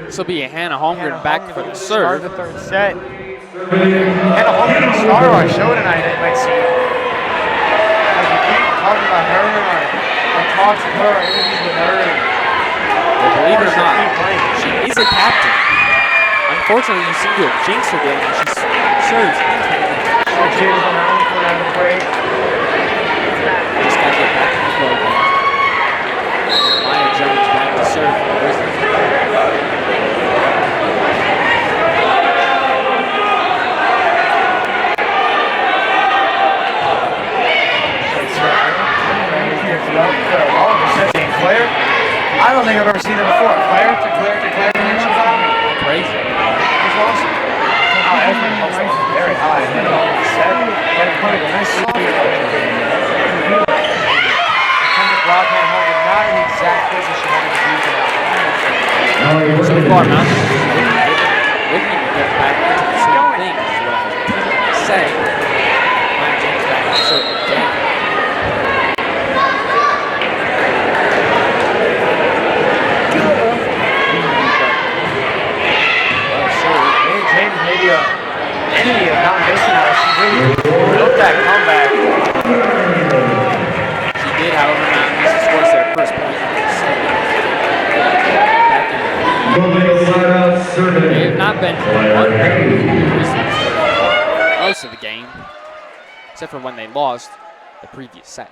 This will be a Hannah Holmgren back for the Start serve. the third set. Hannah Holmgren, the star of our show tonight, it might seem. As we keep talking about her, our talks with her, our interviews with her. Well, believe it or not, she is a captain. Unfortunately, you seem to have jinxed her game when she serves into the net. Cheers on that one for another break. Just got to get back to the flow again. Maya Jones back to serve for the Grizzlies. Claire, I don't think I've ever seen her before. Claire to Claire to Claire, and then she's on. Crazy. It's awesome. Oh, Evelyn was very high. And then all of a sudden, and played a nice soft. Kendrick Block and Holmgren not in the exact place she wanted to be for that. So far, Mountain is looking to get back into the same thing as what I was saying. Maya Jones back to serve again. James may be an enemy of non-VistaNow. She really built that comeback. She did, however, Mountain scores their first point. They have not been most of the game, except for when they lost the previous set.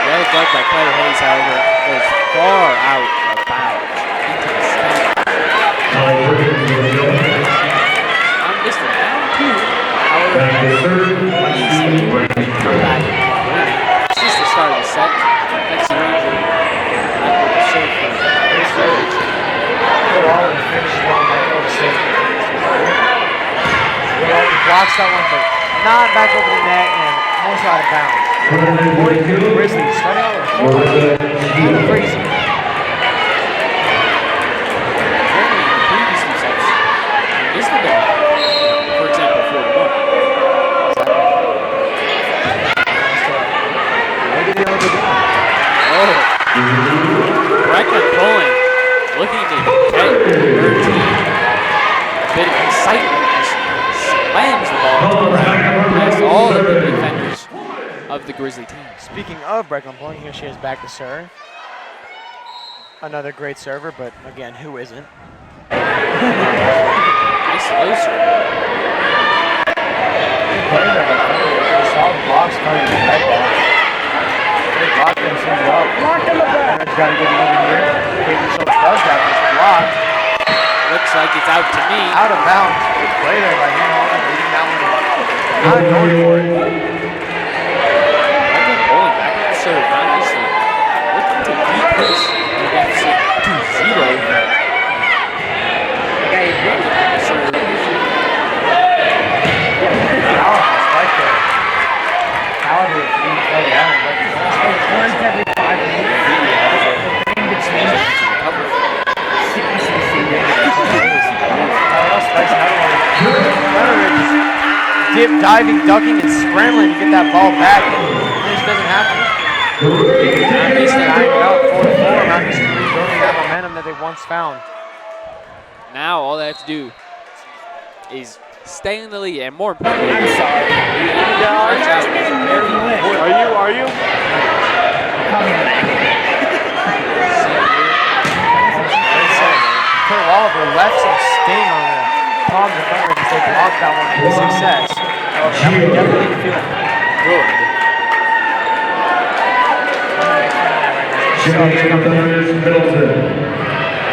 Well done by Claire Hayes, however, goes far out of bounds into the stand. On Vista down 2, however, easily come back and win. It's just the start of the set. Next to injury, after the serve for Grizzlies. Overall, we finished strong. I know the same. Blocks that one, but not back over the net and almost out of bounds. 42 Grizzlies, starting out with 4. Crazy. Normally, in the previous two sets, this would have been, for example, 4-1. Oh, Breckman pulling, looking to get her team a bit of excitement as slams the ball into the ground past all of the defenders of the Grizzly team. Speaking of Brecklin pulling, here she is back to serve. Another great server, but again, who isn't? Nice low serve. Solid blocks coming to right back. Great block them things up. Block in the back. Got to get it over here. Katie Schultz does have this block. Looks like it's out to me. Out of bounds. Good play there by Hannah Holmgren, leading that one. Not going for it. Breckman pulling back to serve, obviously looking to decrease the deficit to 0. Serve. Powerful spike there. Caliber of being played out. Once every 5 minutes. Dip, diving, ducking, and scrambling to get that ball back. It just doesn't happen. Vista. Tying it up 4-4. Mount Vista rebuilding that momentum that they once found. Now all they have to do is stay in the lead, and more importantly, I'm sorry. Are you? Kurt Oliver left some sting on the palms of Thunder because they blocked that one with success. However, that one definitely feeling good. Thunder's Middleton.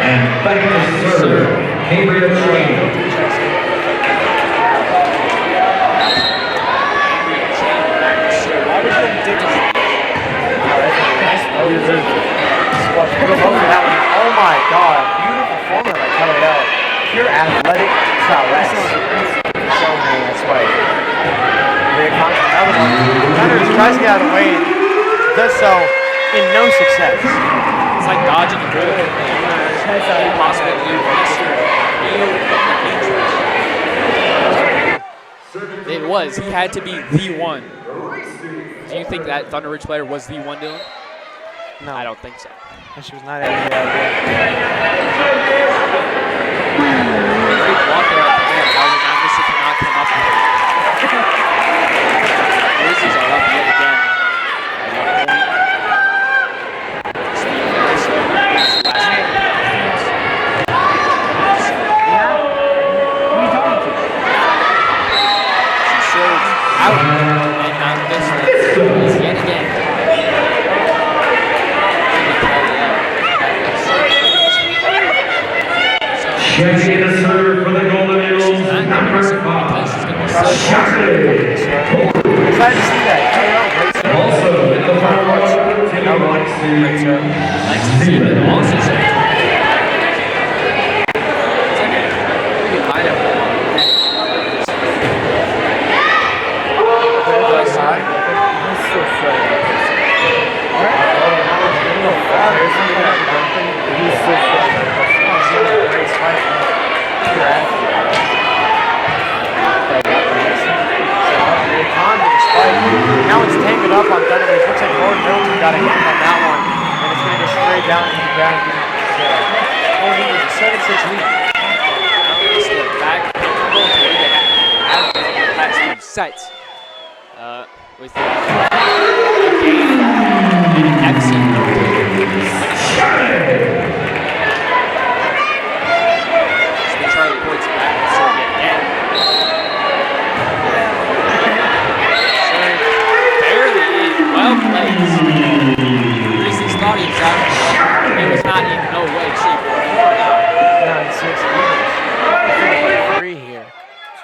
And back to serve, Gabriel Chain. Oh my God, beautiful formula by Kelly. Pure athletic prowess. That's right. Another one. Thunder tries to get out of the way and does so in no success. It's like dodging a bullet. Impossible to do. It was. He had to be the one. Do you think that Thunder Ridge player was the one, Dylan? No, I don't think so. she was not able to get out of Big block there at the end. How did Mount Vista cannot come up with it? Grizzlies are up yet again. She serves out, and Mount Vista is yet again. Checking the serve for the Golden Eagles. Excited to see that. Also, in the final Now it's tangled up on Thunder Ridge. Looks like Gordon Middleton got a hand on that one. And it's going to go straight down to the ground. Gordon with a 7-6 lead. Back as the past few sets. With the game and excellent. Charlie Port's back to serve yet again. Barely in, well placed. Grizzlies thought he was out. He was not in no way, shape, or form. 9-6 3 here.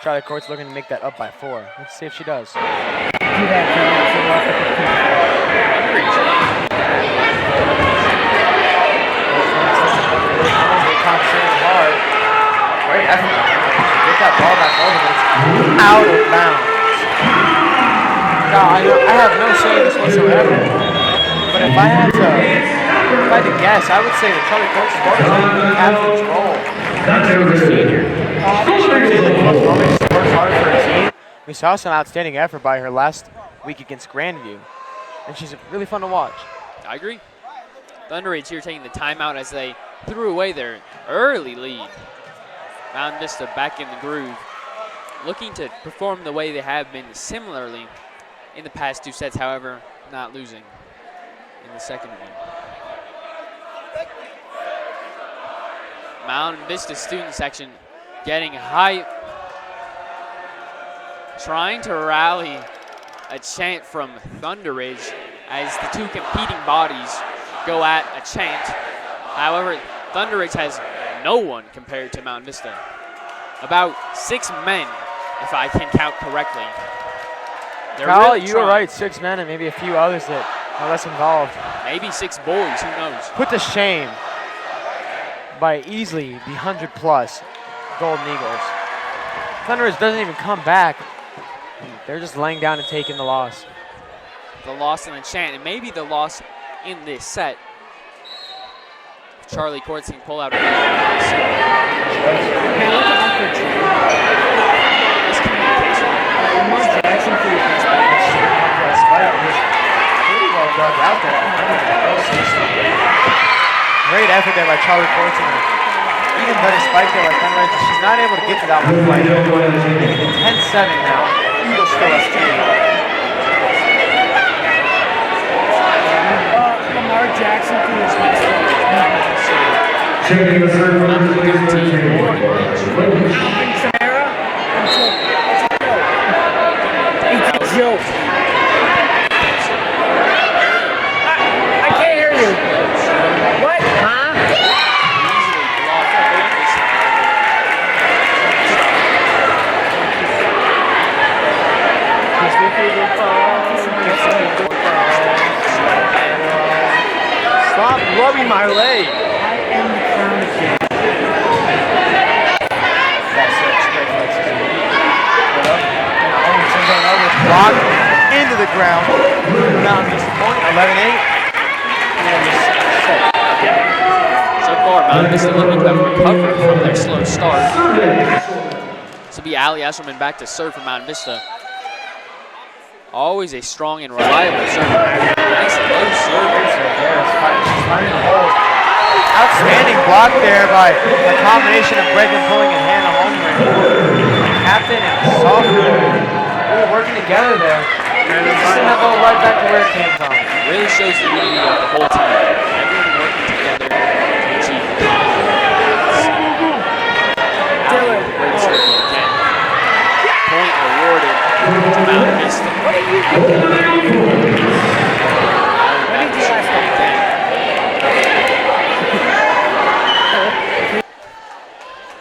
Charlie Court's looking to make that up by 4. Let's see if she does. Hard. Great effort. Get that ball back over, but it's out of bounds. Now, I have no say in this whatsoever, but if I had to guess, I would say that Charlie Court's ball is in the captain's role. She was a senior. She really close moments. She works hard for her team. We saw some outstanding effort by her last week against Grandview, and she's really fun to watch. I agree. Thunder Ridge here taking the timeout as they threw away their early lead. Mount Vista back in the groove, looking to perform the way they have been similarly in the past 2 sets, however, not losing in the second one. Mount Vista student section getting hype, trying to rally a chant from Thunder Ridge as the two competing bodies go at a chant. However, Thunder Ridge has no one compared to Mount Vista. About 6 men, if I can count correctly. Kyle, you were right, 6 men and maybe a few others that are less involved. Maybe 6 boys, who knows? Put to shame by easily the 100+ Golden Eagles. Thunder Ridge doesn't even come back. They're just laying down and taking the loss. The loss in the chant, and maybe the loss in this set. Charlie Courts can pull out a miscommunication. dug out there. Great effort there by Charlie Fortune. Even done a spike there by Fenridge. She's not able to get to that one quite. Maybe 10-7 now. Eagles still has Lamar Jackson for his next Checking the serve for the Grizzlies. Samara. It's a joke. I can't hear you. What? Huh? Stop rubbing my leg. I am the crown king. Blocked into the ground. Now missed the point. 11-8. So far, Mount Vista looking to recover from their slow start. This will be Ali Esselman back to serve for Mount Vista. Always a strong and reliable server. Nice low serve. Outstanding block there by a combination of Bregman pulling and Hannah Holmgren. Captain and sophomore really working together there. Send that ball right back to where it came from. Really shows the unity of the whole team. Everyone working together to achieve the goal. Great serve again. Point awarded to Mount Vista.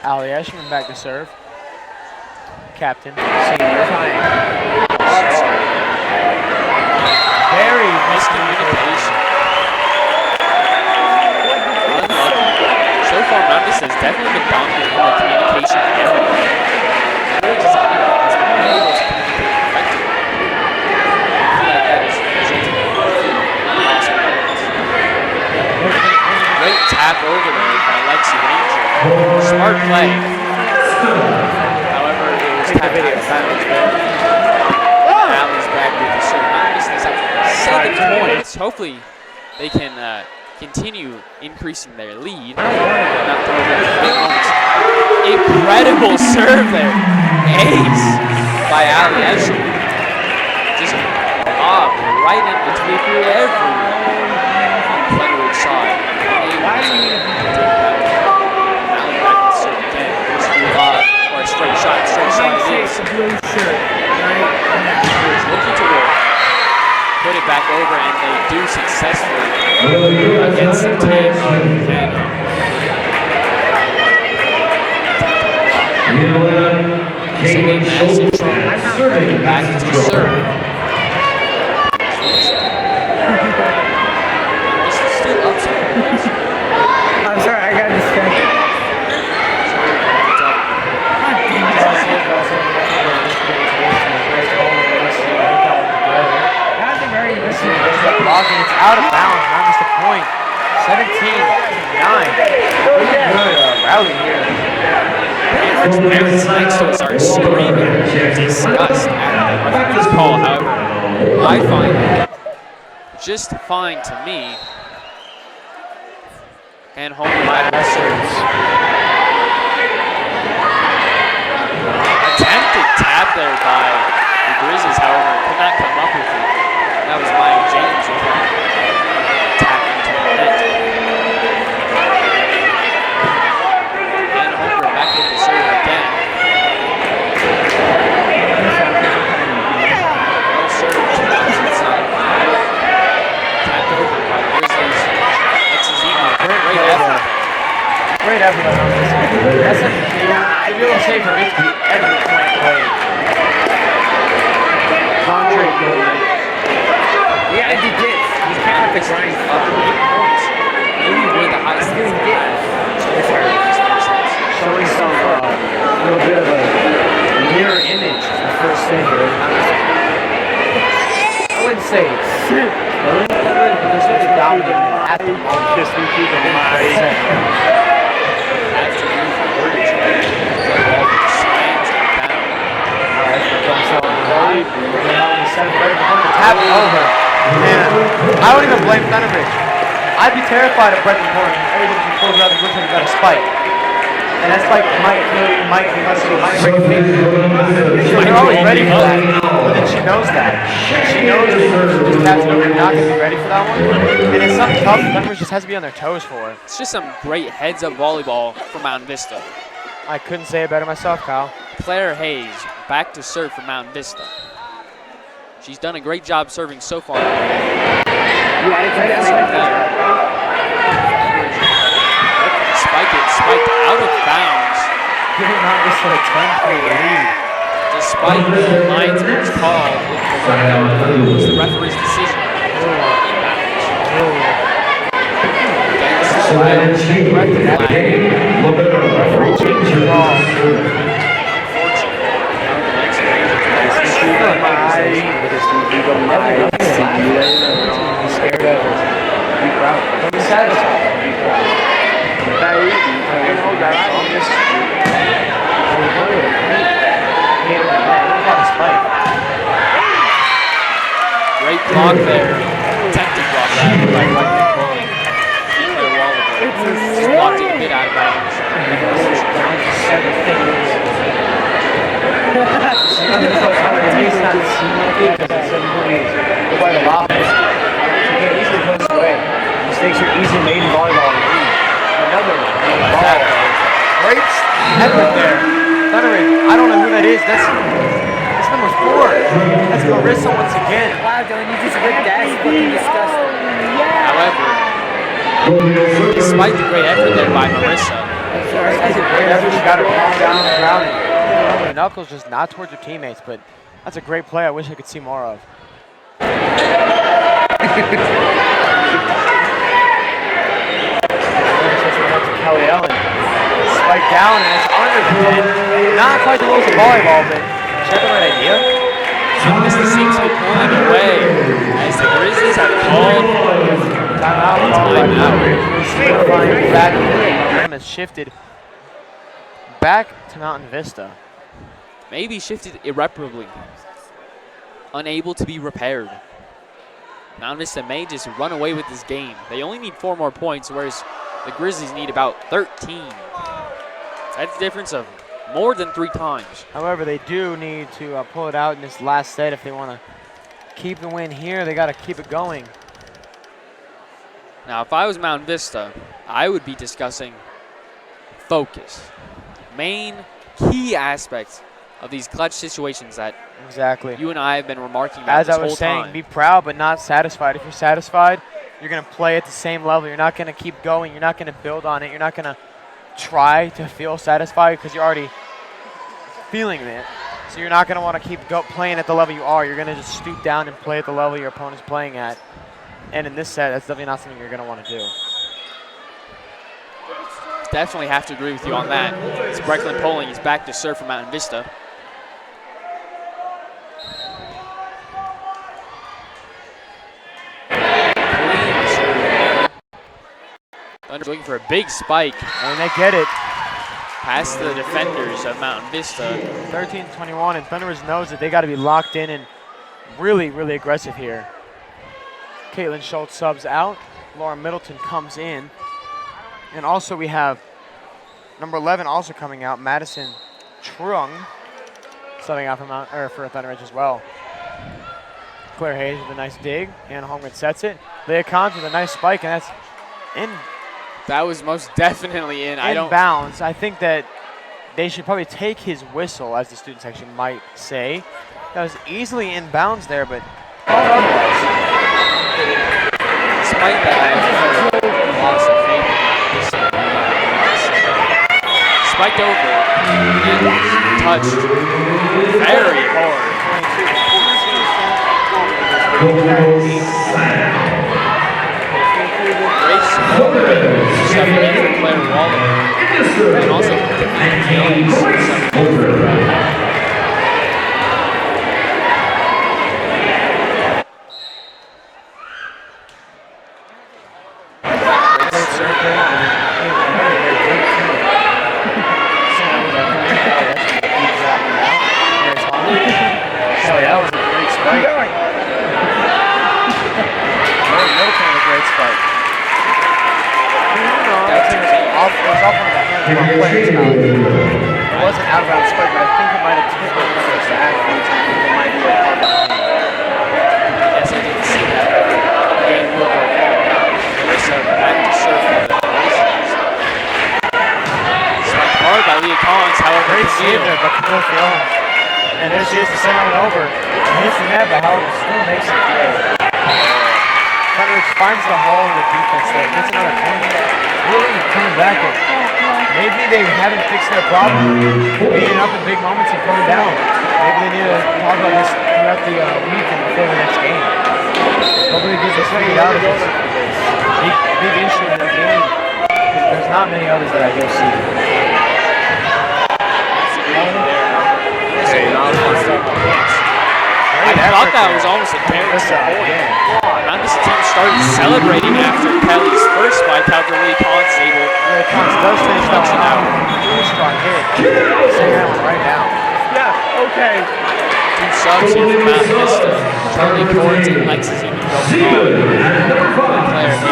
Ali Eshman back to serve. Captain, senior, very Miscommunication. Unlucky. So far, Mount Vista has definitely been dominant in the communication area. Really just hasn't been able to communicate effectively. I feel like that is resulting in loss of points. Great tap over there by Lexi Ranger. Smart play. However, it was tapped out of bounds. Allie's back with the serve. Mount Vista's up 7 points. Hopefully, they can continue increasing their lead. Not throw away big moments. Incredible serve there. Ace by Ali Eshelman. Just up right in between everyone on Glenwood side. Or a straight shot it is. Blue shirt, right? Looking to work. Put it back over, and they do successfully against the team. So a massive trouble. Back to serve. This is still up some points. I'm sorry, I got distracted. Blocking, it's out of bounds, not just a point. 17-9. Really good rally here. Parents next to us are screaming disgust at this call. However, I find it just fine to me. And home back to serves. Attempted tap there by the Grizzlies, however, could not come up with it. That was Maya James with a tap into the net. And Holmgren back with the serve again. No serve inside. Tapped over by the Grizzlies. Exazima. Great effort. Great effort on this. That's a real save for Vista every point played. Andre Goldman. Yeah, he did. He's kind of grind up 8 points. Maybe one of the highest things he had. Showing some little bit of a mirror image of the first thing here. I wouldn't say it's really good, but there's really dominating at the moment. Just we keep in mind. After you converted, slams it down. Tap over. And I don't even blame Thunderbridge. I'd be terrified of Breckley Horn. Every time he pulls out the Grizzlies, he's got a spike. And that spike might kill you, might concuss you, might break your finger. So they're always ready for that. But then she knows that. She knows that just taps it over. You're not going to be ready for that one. And it's something tough. Thunderbridge just has to be on their toes for it. It's just some great heads-up volleyball from Mountain Vista. I couldn't say it better myself, Kyle. Claire Hayes back to serve for Mountain Vista. She's done a great job serving so far. Spiked out of bounds. Giving Mountain Vista a 10-point lead. Despite the linesman's call, it was the referee's decision. Referee changed the ball. Scared of us. Be proud. Don't be satisfied. Be proud. Great block there. Attempted block there by Michael Pulling. Just blocked it a bit out of bounds. Mistakes are easily made in volleyball. Another ball. Great effort there. Thunderbridge, I don't know who that is. That's number 4. That's Marissa once again. Wow, Dylan, you just ripped that. It's fucking disgusting. However, despite the great effort there by Marissa, Great effort. She got her ball down the ground and knuckles just not towards her teammates, but that's a great play I wish I could see more of. Kelly Ellen. Spike down and it's underhand. Not quite the rules of volleyball, but check the right idea. this seems to be pulling away as the Grizzlies have called Timeout. Back. The has shifted back to Mountain Vista. maybe shifted irreparably, unable to be repaired. Mountain Vista may just run away with this game. They only need 4 more points, whereas the Grizzlies need about 13. That's a difference of more than 3 times. However, they do need to pull it out in this last set if they want to keep the win here. They got to keep it going. Now, if I was Mountain Vista, I would be discussing focus. Main key aspects of these clutch situations that Exactly. you and I have been remarking about As this I was whole saying, time. be proud but not satisfied. If you're satisfied, you're going to play at the same level. You're not going to keep going. You're not going to build on it. You're not going to try to feel satisfied because you're already feeling it. So you're not going to want to keep playing at the level you are. You're going to just stoop down and play at the level your opponent's playing at. And in this set, that's definitely not something you're going to want to do. Definitely have to agree with you on that. It's Brecklin Poling. He's back to serve for Mountain Vista. Thunder's looking for a big spike. And they get it. Past the defenders of Mountain Vista. 13-21, and Thunderbirds knows that they got to be locked in and really, really aggressive here. Caitlin Schultz subs out. Laura Middleton comes in. And also we have number 11 also coming out, Madison Trung, subbing out for Thunderbirds as well. Claire Hayes with a nice dig, and Holmgren sets it. Leah Kahns with a nice spike, and that's in That was most definitely in. bounds. I think that they should probably take his whistle, as the student section might say. That was easily in bounds there, but Despite that, loss of faith. Spiked over and touched very hard. Great shoving in for Claire Waller. And also basketball players college. It wasn't out around split, but I think it might have tipped over to the athletes. It might be a part of the game. I guess I didn't see that. The game will go on. Melissa back to serve for the Grizzlies. Spiked hard by Leah Collins, however, Great save Camille. there, but Camille Fields. And there she is to send it over. Hits the net, but however, still makes it through. Thunderbridge finds the hole in the defense there. Gets another point. Really coming back. Maybe they haven't fixed their problem. Being up in big moments and coming down. Maybe they need to talk about this throughout the week and before the next game. Hopefully it gets us figured out. Big issue in the game. There's not many others that I go see. I thought that was almost a parent's point. Now this team started celebrating after Kelly's first spike. However, Leah Collins is able does finish that one out. Really strong hit. Send that one right down. Yeah, okay. two subs here from Mount Vista. Charlie Cords and Lexus even go from Claire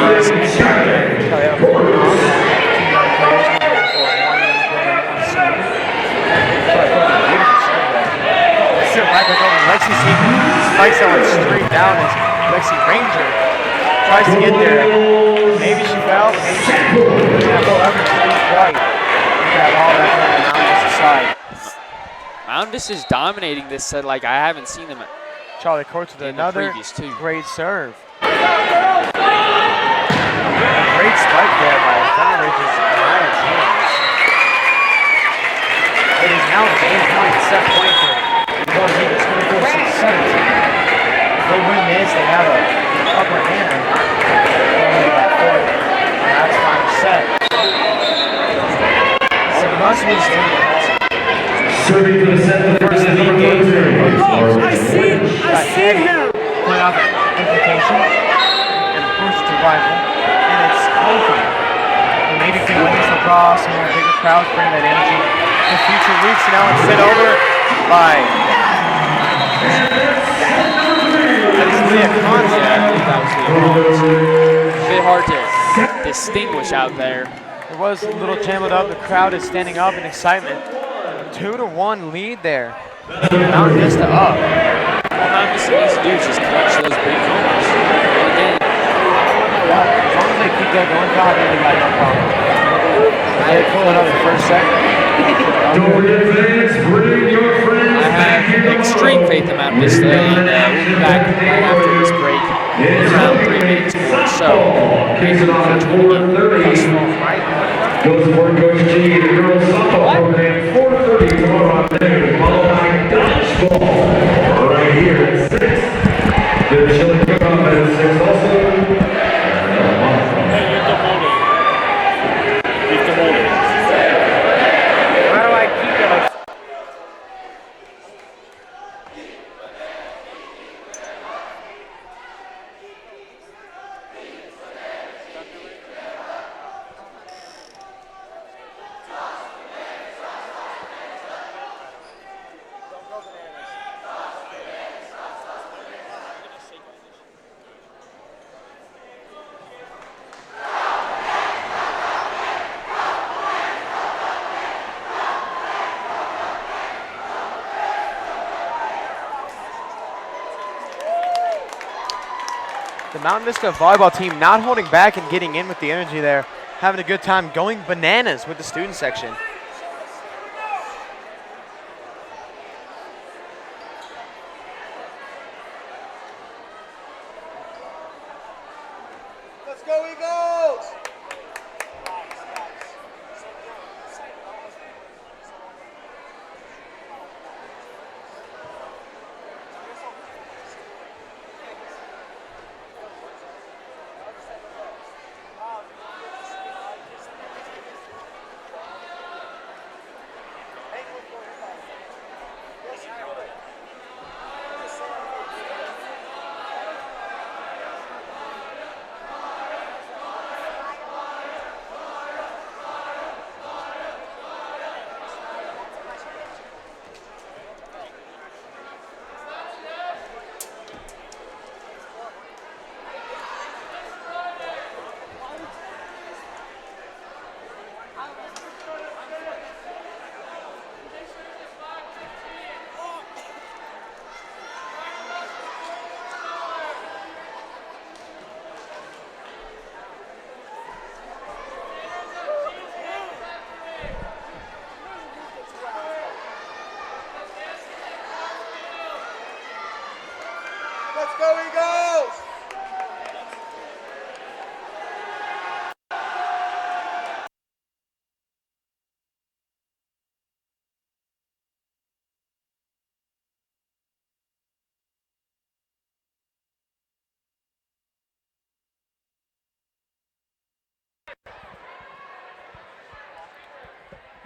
Lexi spikes that one straight down as Lexi Ranger tries to get there. Maybe she fell, maybe she didn't. However, she's right. That ball back on the Mount Vista side. Mount Vista's dominating this set like I haven't seen them. Charlie Courts with another great serve. Great spike there by Thunderbridge's Alliance hands. It is now a game point, set point for It's 24-17. If they win this, they have a upper hand on that fourth. And that's final set. So the must-win game. Serving for the set, the first number 23. Oh, I see him. Playoff implications and first to rival, and it's open. And maybe can win this across, and more bigger crowds bring that energy in future weeks. And now it's sent over by Leah Collins. Yeah, I believe that was Leah Collins. A bit hard to distinguish out there. It was a little jumbled up. The crowd is standing up in excitement. 2-1 lead there. Mount Vista up. All Mount Vista needs to do is just clutch those big moments. And again, As long as they keep that going, God, really got no problem. They pull it up the first set. Don't forget, fans, bring your friends. I have extreme faith in Mount Vista, and we'll be back right after this break in around 3 minutes or so. Kicks it off at 4:30. Goes for Coach G, the girls softball program, 4:30 tomorrow afternoon, followed by dodgeball right here at 6. The chili cook-off at 6 also. How do I keep it like The Mount Vista volleyball team not holding back and getting in with the energy there. Having a good time, going bananas with the student section. Let's go, Eagles!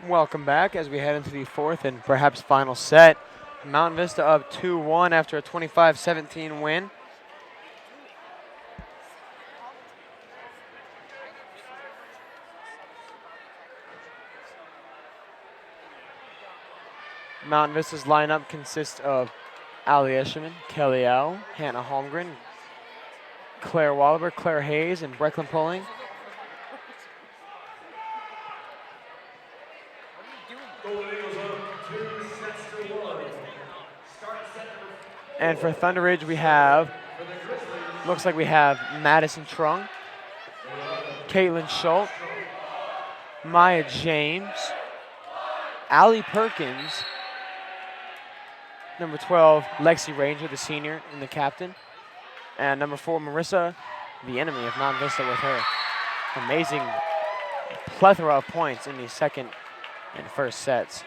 Welcome back as we head into the fourth and perhaps final set. Mount Vista up 2-1 after a 25-17 win. Mount Vista's lineup consists of Ali Escherman, Kelly Al, Hannah Holmgren, Claire Wallaber, Claire Hayes, and Brecklin Poling. And for Thunder Ridge, we have, looks like we have Madison Trung, Caitlin Schultz, Maya James, Allie Perkins, number 12, Lexi Ranger, the senior and the captain, and number 4, Marissa, the enemy of Mount Vista, with her amazing plethora of points in the second and first sets.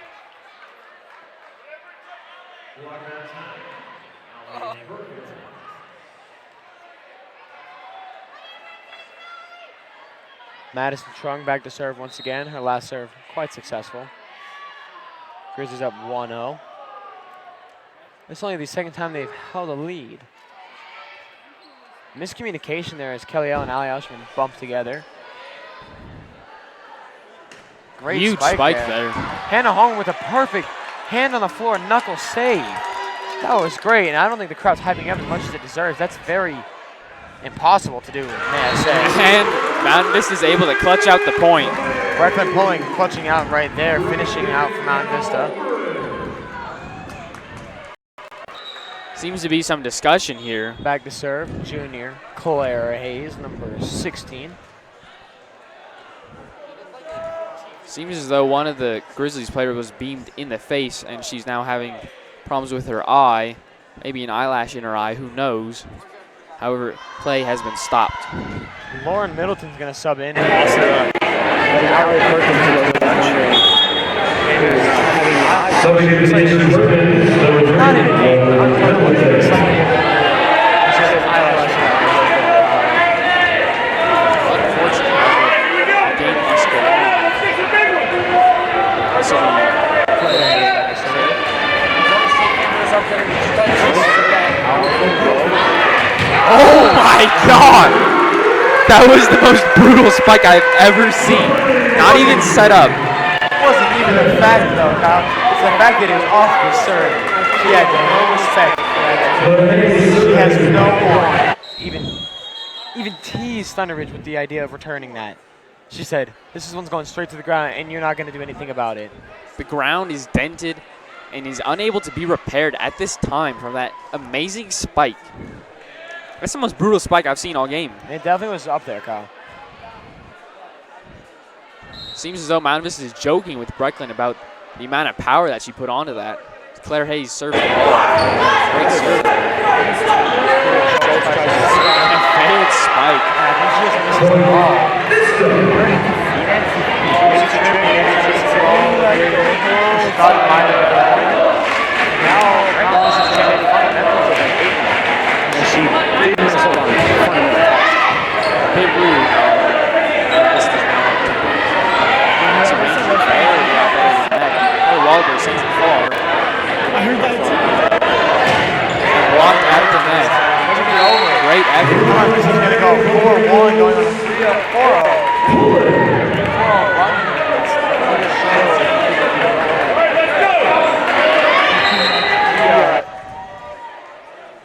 Madison Trung back to serve once again. Her last serve quite successful. Grizzlies up 1-0. It's only the second time they've held a lead. Miscommunication there as Kelly L and Ali Oshman bump together. Great Huge spike there. Hannah Hong with a perfect hand on the floor, knuckle save. That was great, and I don't think the crowd's hyping up as much as it deserves. That's very impossible to do, may I say. And Mount Vista is able to clutch out the point. Brecklin Poling clutching out right there, finishing out for Mount Vista. Seems to be some discussion here. Back to serve, junior Claire Hayes, number 16. Seems as though one of the Grizzlies players was beamed in the face, and she's now having problems with her eye. Maybe an eyelash in her eye, who knows. However, play has been stopped. Lauren Middleton's going to sub in. Oh my God! That was the most brutal spike I've ever seen. Not even set up. It wasn't even the fact, though, Kyle. It's the fact that it was off the serve. She had no respect for that. She has no more. Even teased Thunder Ridge with the idea of returning that. She said, this one's going straight to the ground, and you're not going to do anything about it. The ground is dented and is unable to be repaired at this time from that amazing spike. That's the most brutal spike I've seen all game. It definitely was up there, Kyle. Seems as though Mount Vista is joking with Brecklin about the amount of power that she put onto that. Claire Hayes serving the ball. Great serve. And a failed spike. I think she just misses the ball. Big rude. This does not have to be. It's a range of barely out better than that. Oh, Walder sends it far. I heard that too. And blocked at the net. Great effort. This is going to go 4-1, going on a 3-4-0.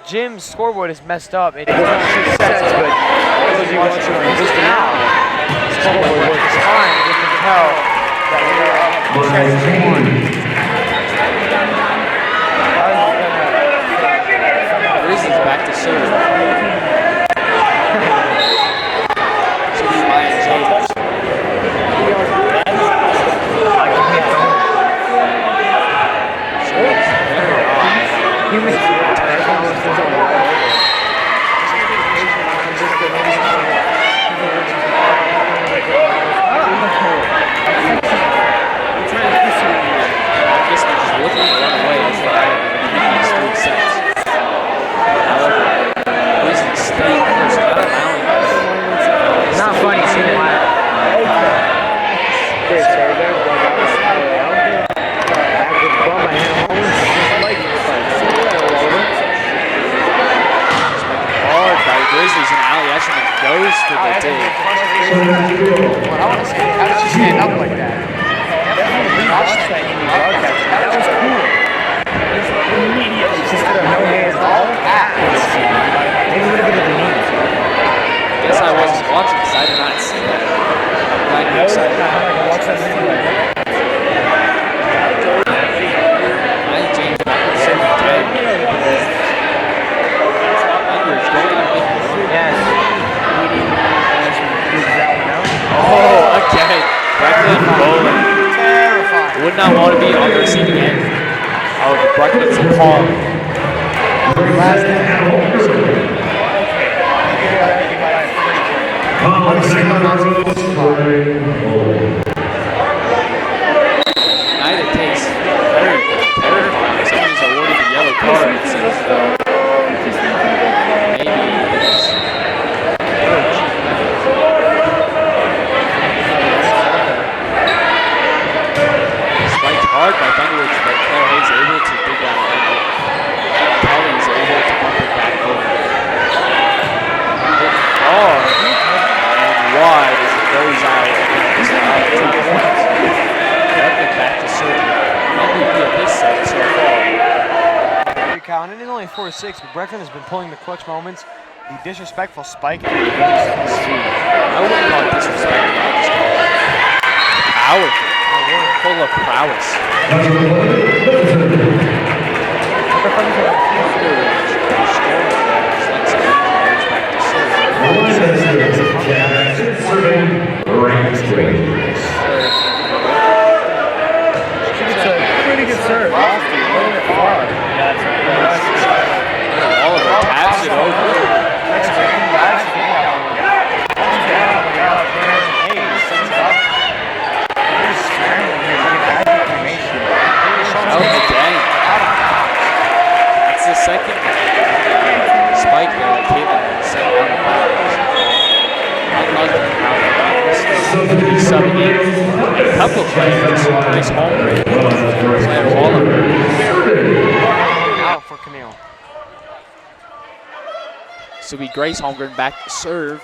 Jim's scoreboard is messed up. It doesn't shoot sets, but those of you watching on VistaNow, scoreboard works fine. You can tell that we are up 2-1. Grizzlies back to serve. Should be Maya James. What I want to say is, how did she stand up like that? That was cool. Immediately, she stood up, no hands, all abs. Maybe a little bit of the knees. Guess I wasn't watching because I did not see that. Glad you're excited. Watch that anyway. I think James back with serving 10. Underage going on big run. Yes. Oh, again. Brecklin bowling. Terrifying. Would not want to be on the receiving end of Brecklin's palm. Neither case, very terrifying. Someone is awarded a yellow card. It seems as though maybe it's spiked hard by Thunderbirds, but Claire Hayes able to dig down on it. Kelly is able to bump it back over. Hit hard and wide as it goes out and it's up 2 points. Breckland back to serve. MVP of this set so far. And it is only 4-6, but Brecklin has been pulling the clutch moments. The disrespectful spike. I wouldn't call it disrespectful. I just call it powerful. Full of prowess. Pretty good serve. Oliver taps it over. Oh, dang. That's the second spike there that Caitlin has set on the bottom. Unlucky how he's subbing in a couple of players. Grace Holmgren, Claire Waller. Out for Camille. So we Grace Holmgren back to serve.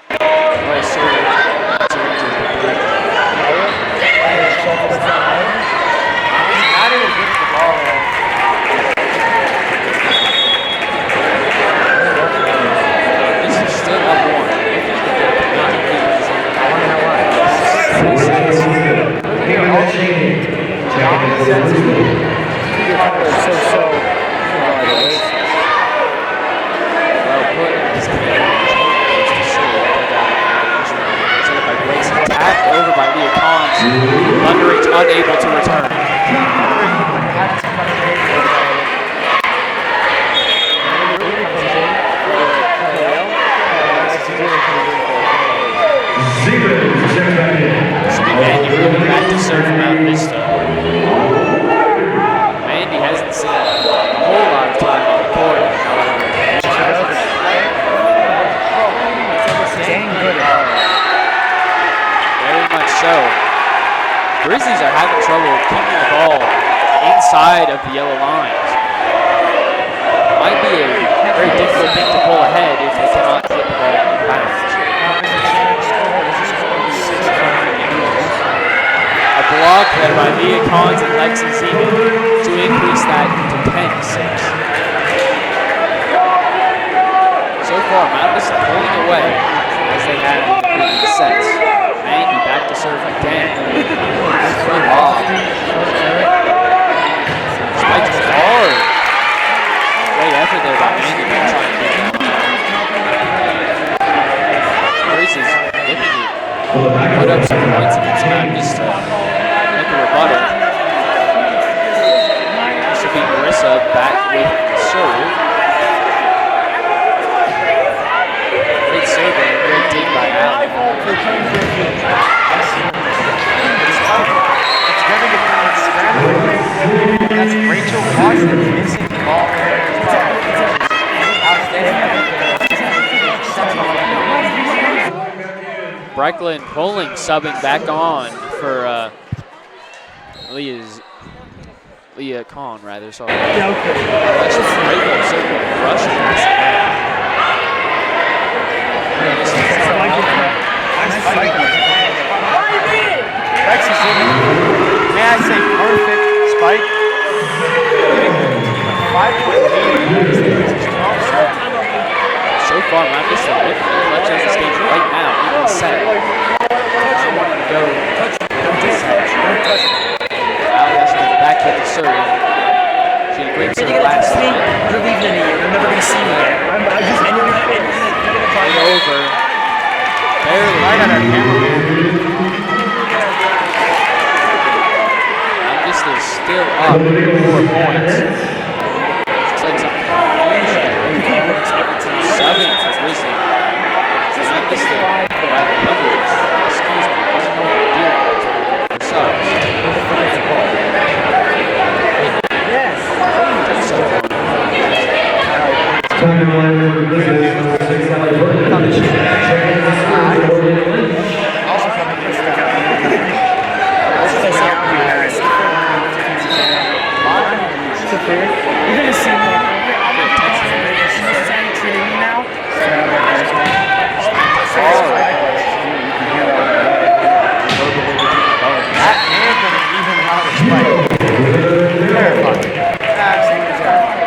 Well served. That's a injury. Not even good at the ball. This is still up 1. If he can get it, not please. Well put in his by Grace. Tapped over by Leah Collins. Underage unable to return. So Mandy moving back to serve from out Vista. Mandy hasn't seen a whole lot of time on the court. Very much so. Grizzlies are having trouble keeping the ball inside of the yellow lines. Might be a very difficult thing to pull ahead if they cannot get the ball in bounds. A block there by Leah Collins and Lexi Zeman to increase that to 10-6. So far, Mount Vista pulling away as they have in the previous sets. Mandy back to serve again. Good ball. Spikes hard. Great effort there by Mandy to try and get it. Grizzlies looking to put up some points against Mount Vista. Make a rebuttal. This will be Marissa back with the serve. Great serve and a great dig by Allen. It's going to get scrambled. That's Rachel Watson missing the ball. Brecklin pulling, subbing back on for Leah Kahn, rather, sorry. That's just a great little circle rush. serve you're gonna last test me, time. you're leaving in a year. You're never gonna see me again. And you're gonna Play over. Barely. Right at our camera. Vista is still up 4 points. Looks like some confusion. 7 for Grizzlies. Vista, excuse me, doesn't know what to do for subs. You're gonna see me. I'm gonna text you. You're trying to treat me now. That anthem even out of spike. Terrifying. Absolutely terrifying.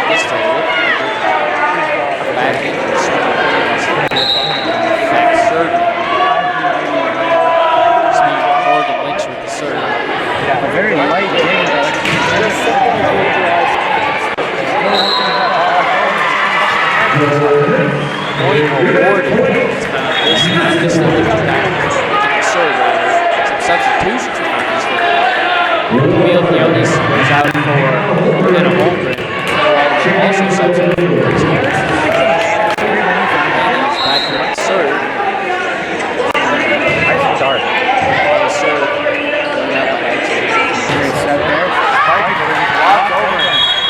Vista back in the back serving. Morgan Lynch with the serve. Yeah, a very light game. Point awarded. Vista looking back. Looking to serve. Some substitutions for Vista. Camille Quiones goes out for Hannah Holmgren. Also substituted for Hannah is back for the serve. Nice start. The serve. Going out by Set there. Spike blocked over.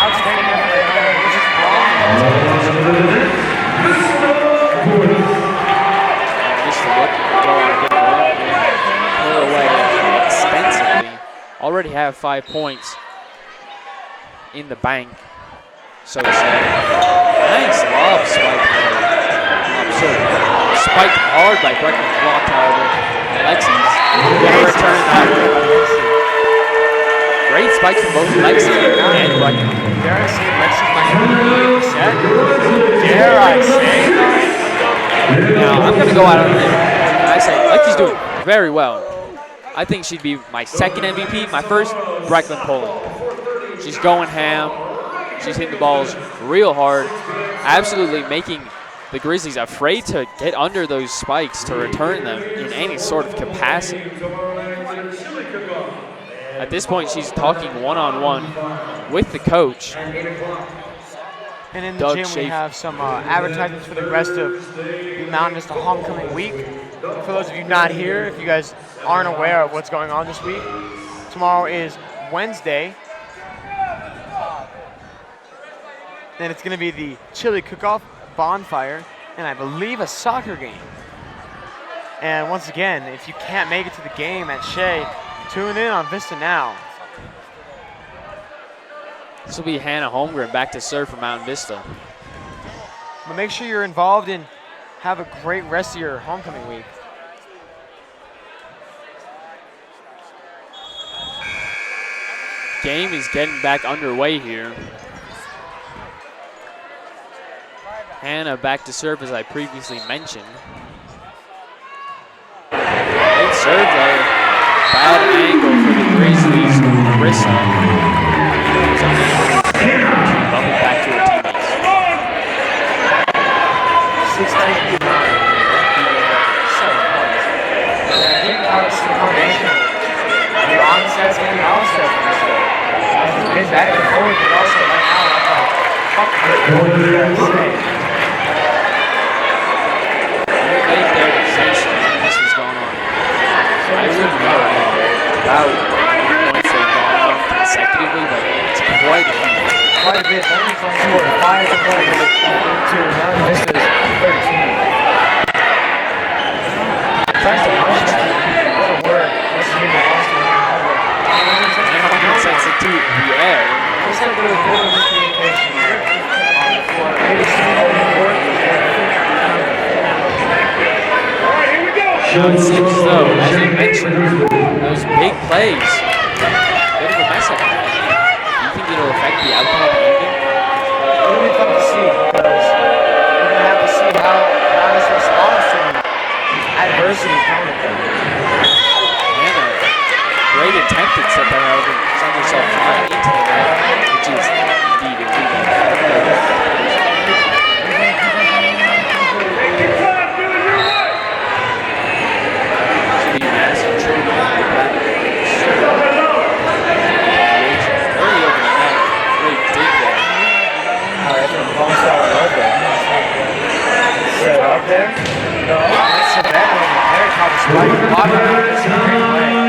Outstanding Vista looking to go on and get it wrong. Pull away extensively. Already have 5 points in the bank, so to say. Nice lob spike there. Spiked hard by Breckman, blocked however. Lexi's gonna return that. Great spikes from both Lexi and Breckman. Dare I say Lexi might have set? Dare I say? Now I'm gonna go out on a limb and I say Lexi's doing very well. I think she'd be my second MVP, my first Breckman Poland. She's going ham. She's hitting the balls real hard, absolutely making the Grizzlies afraid to get under those spikes to return them in any sort of capacity. At this point, she's talking one-on-one with the coach. And in the Doug gym, Schaefer. we have some advertisements for the rest of the Mountain Vista Homecoming Week. For those of you not here, if you guys aren't aware of what's going on this week, tomorrow is Wednesday. And it's going to be the chili cook-off, bonfire, and I believe a soccer game. And once again, if you can't make it to the game at Shea, tune in on VistaNow. This will be Hannah Holmgren back to serve for Mountain Vista. But make sure you're involved and have a great rest of your homecoming week. Game is getting back underway here. Hannah back to serve as I previously mentioned. Great serve though. Bad angle for the Grizzlies. Marissa. Bumping back to her teammates. 699. I think that was the combination of the onsets and the offsets. It's been back and forth, but also right now, that's like, fuck, Right there to say something. This was going on. I wouldn't know about points they've gone on consecutively, but it's quite a few. quite a bit. Only scored 5 points to Mountain Vista's 13. Tries to punch that. What a word. Let's give it Austin. And sets it to the air. Looks like there was a bit of miscommunication there on the floor. Maybe some work. Shot 6 though, as you mentioned, those big plays. Bit of a mess up. Do you think it'll affect the outcome of the ending? It'll be fun to see because we're going to have to see how this responds to the adversity coming. And a great attempt at set that over. out there. No. That's Savannah over there. Caught the spike. That's a great play.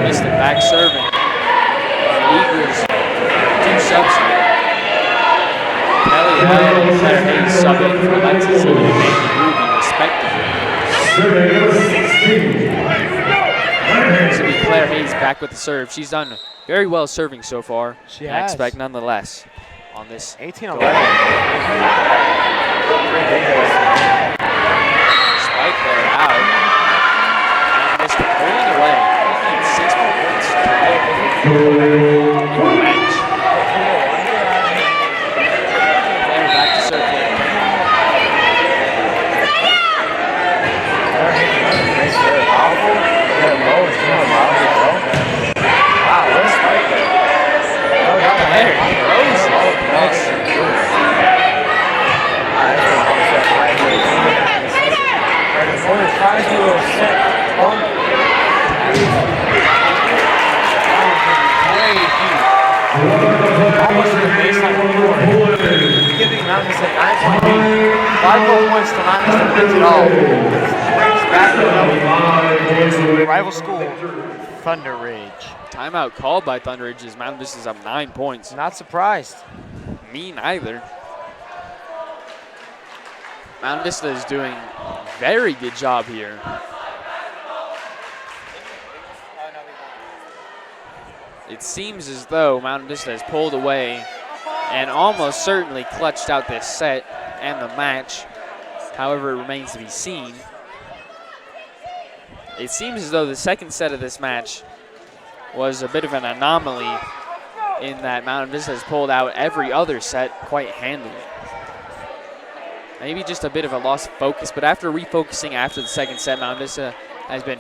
Missed it back serving. The Eagles, 2 subs here. Kelly and Claire Hayes subbing for Alexis and Amanda Ruby, respectively. This will be Claire Hayes back with the serve. She's done very well serving so far. She I has. expect nonetheless on this. 18-11. Spike there out. And just pulling away. Only 6 more points to play in the match. Claire back to serve here. Wow, what a spike there. Claire throws it. Nice. Tries to set bump. Almost to the baseline. Giving Mountain Vista 9 point lead. 5 goal points to Mountain Vista wins it all. Brings back the double. Rival school, Thunder Ridge. Timeout called by Thunder Ridge as Mountain Vista's up 9 points. Not surprised. Me neither. Mountain Vista is doing a very good job here. It seems as though Mountain Vista has pulled away and almost certainly clutched out this set and the match. However, it remains to be seen. It seems as though the second set of this match was a bit of an anomaly in that Mountain Vista has pulled out every other set quite handily. Maybe just a bit of a loss of focus, but after refocusing after the second set, Mountain Vista has been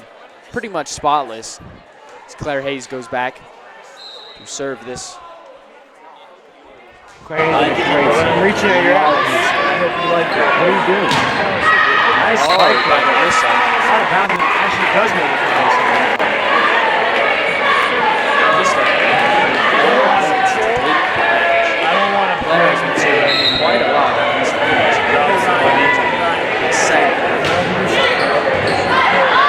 pretty much spotless. As Claire Hayes goes back to serve this. Crazy. I'm reaching at your eyes. I hope you like it. What are you doing? Nice spike by Melissa. Actually does make it nice. Just a points to lead the match. I don't want to Claire has been serving quite a lot on this match. Set.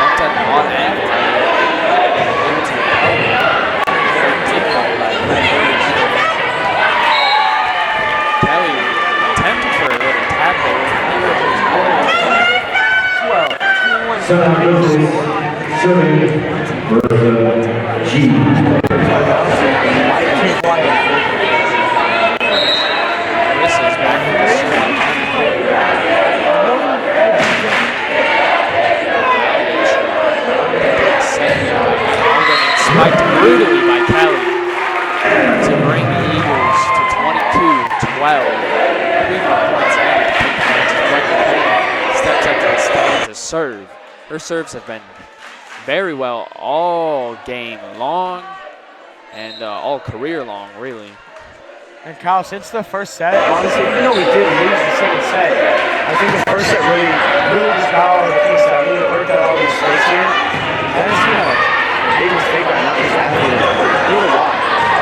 Bumped up on angle. Able to help. Kelly attempting for a little tap there. 12. G. Melissa's back with the serve. Spiked brutally by Kelly to bring the Eagles to 22-12. 3 more points ahead to take the match as Rebecca steps up to the stand to serve. Her serves have been very well all game long and all career long, really. And Kyle, since the first set, Honestly, even though we did lose the second set, I think the first set really just got all the things that really worked out all these mistakes here. I didn't see a big mistake on that. It's happening a lot.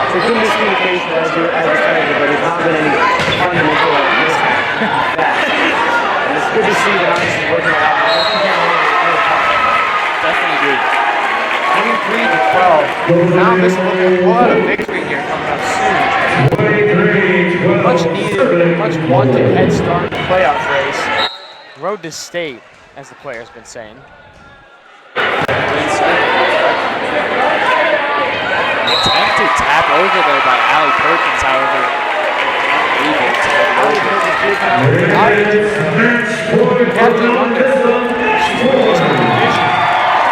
There's been miscommunication as a strategy, but there's not been any fundamental mishap. And it's good to see that I'm just working it out. Definitely agree. 23-12. Now this looking at what a victory here coming up soon. Much needed, much wanted head start in the playoff race. Road to state, as the player's been saying. Attempted tap over there by Allie Perkins, however, unable to get it over.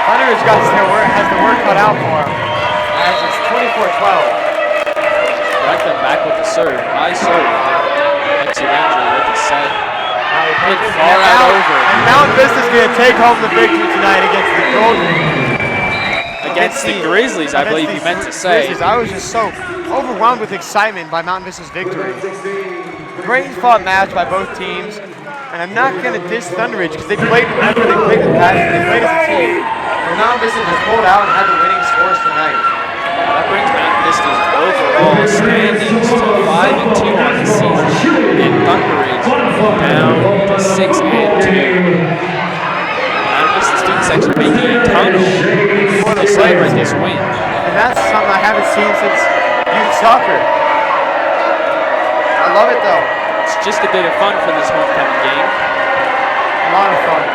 Hunter has the work cut out for him. As it's 24-12. Right then back with the serve. High serve. Lexi Ranger with the set. Hit far out over. And Mountain Vista's going to take home the victory tonight against the Golden. Against the Grizzlies, I believe you meant to say. Grizzlies. I was just so overwhelmed with excitement by Mountain Vista's victory. Great fought match by both teams. And I'm not going to diss Thunder Ridge because they played after they played the past. They played as a team. But Mountain Vista just pulled out and had the winning scores tonight. That brings Mountain Vista's overall standings to 5-2 on the season. And Thunder Ridge down soccer. I love it though. It's just a bit of fun for this homecoming game. A lot of fun.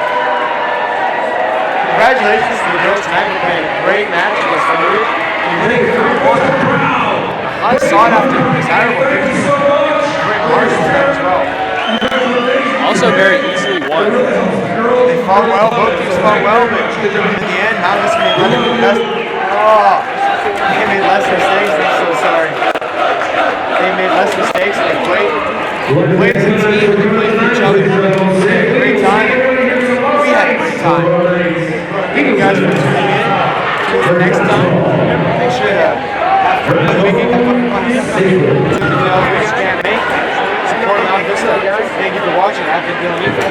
Congratulations to the girls tonight for playing a great match against the Rouge. I sought after desirable victory. Great margins there as well. Also very easily won. They fought well, both teams fought well, but in the end, Mount Vista made less they made less mistakes. I'm so sorry. They made less mistakes and they played as a team, they played for each other. They had a great time. We had a great time. Thank you guys for tuning in. Until next time, make sure to have fun making the which you can make. Support Mount Vista. Thank you for watching. I've been Dylan.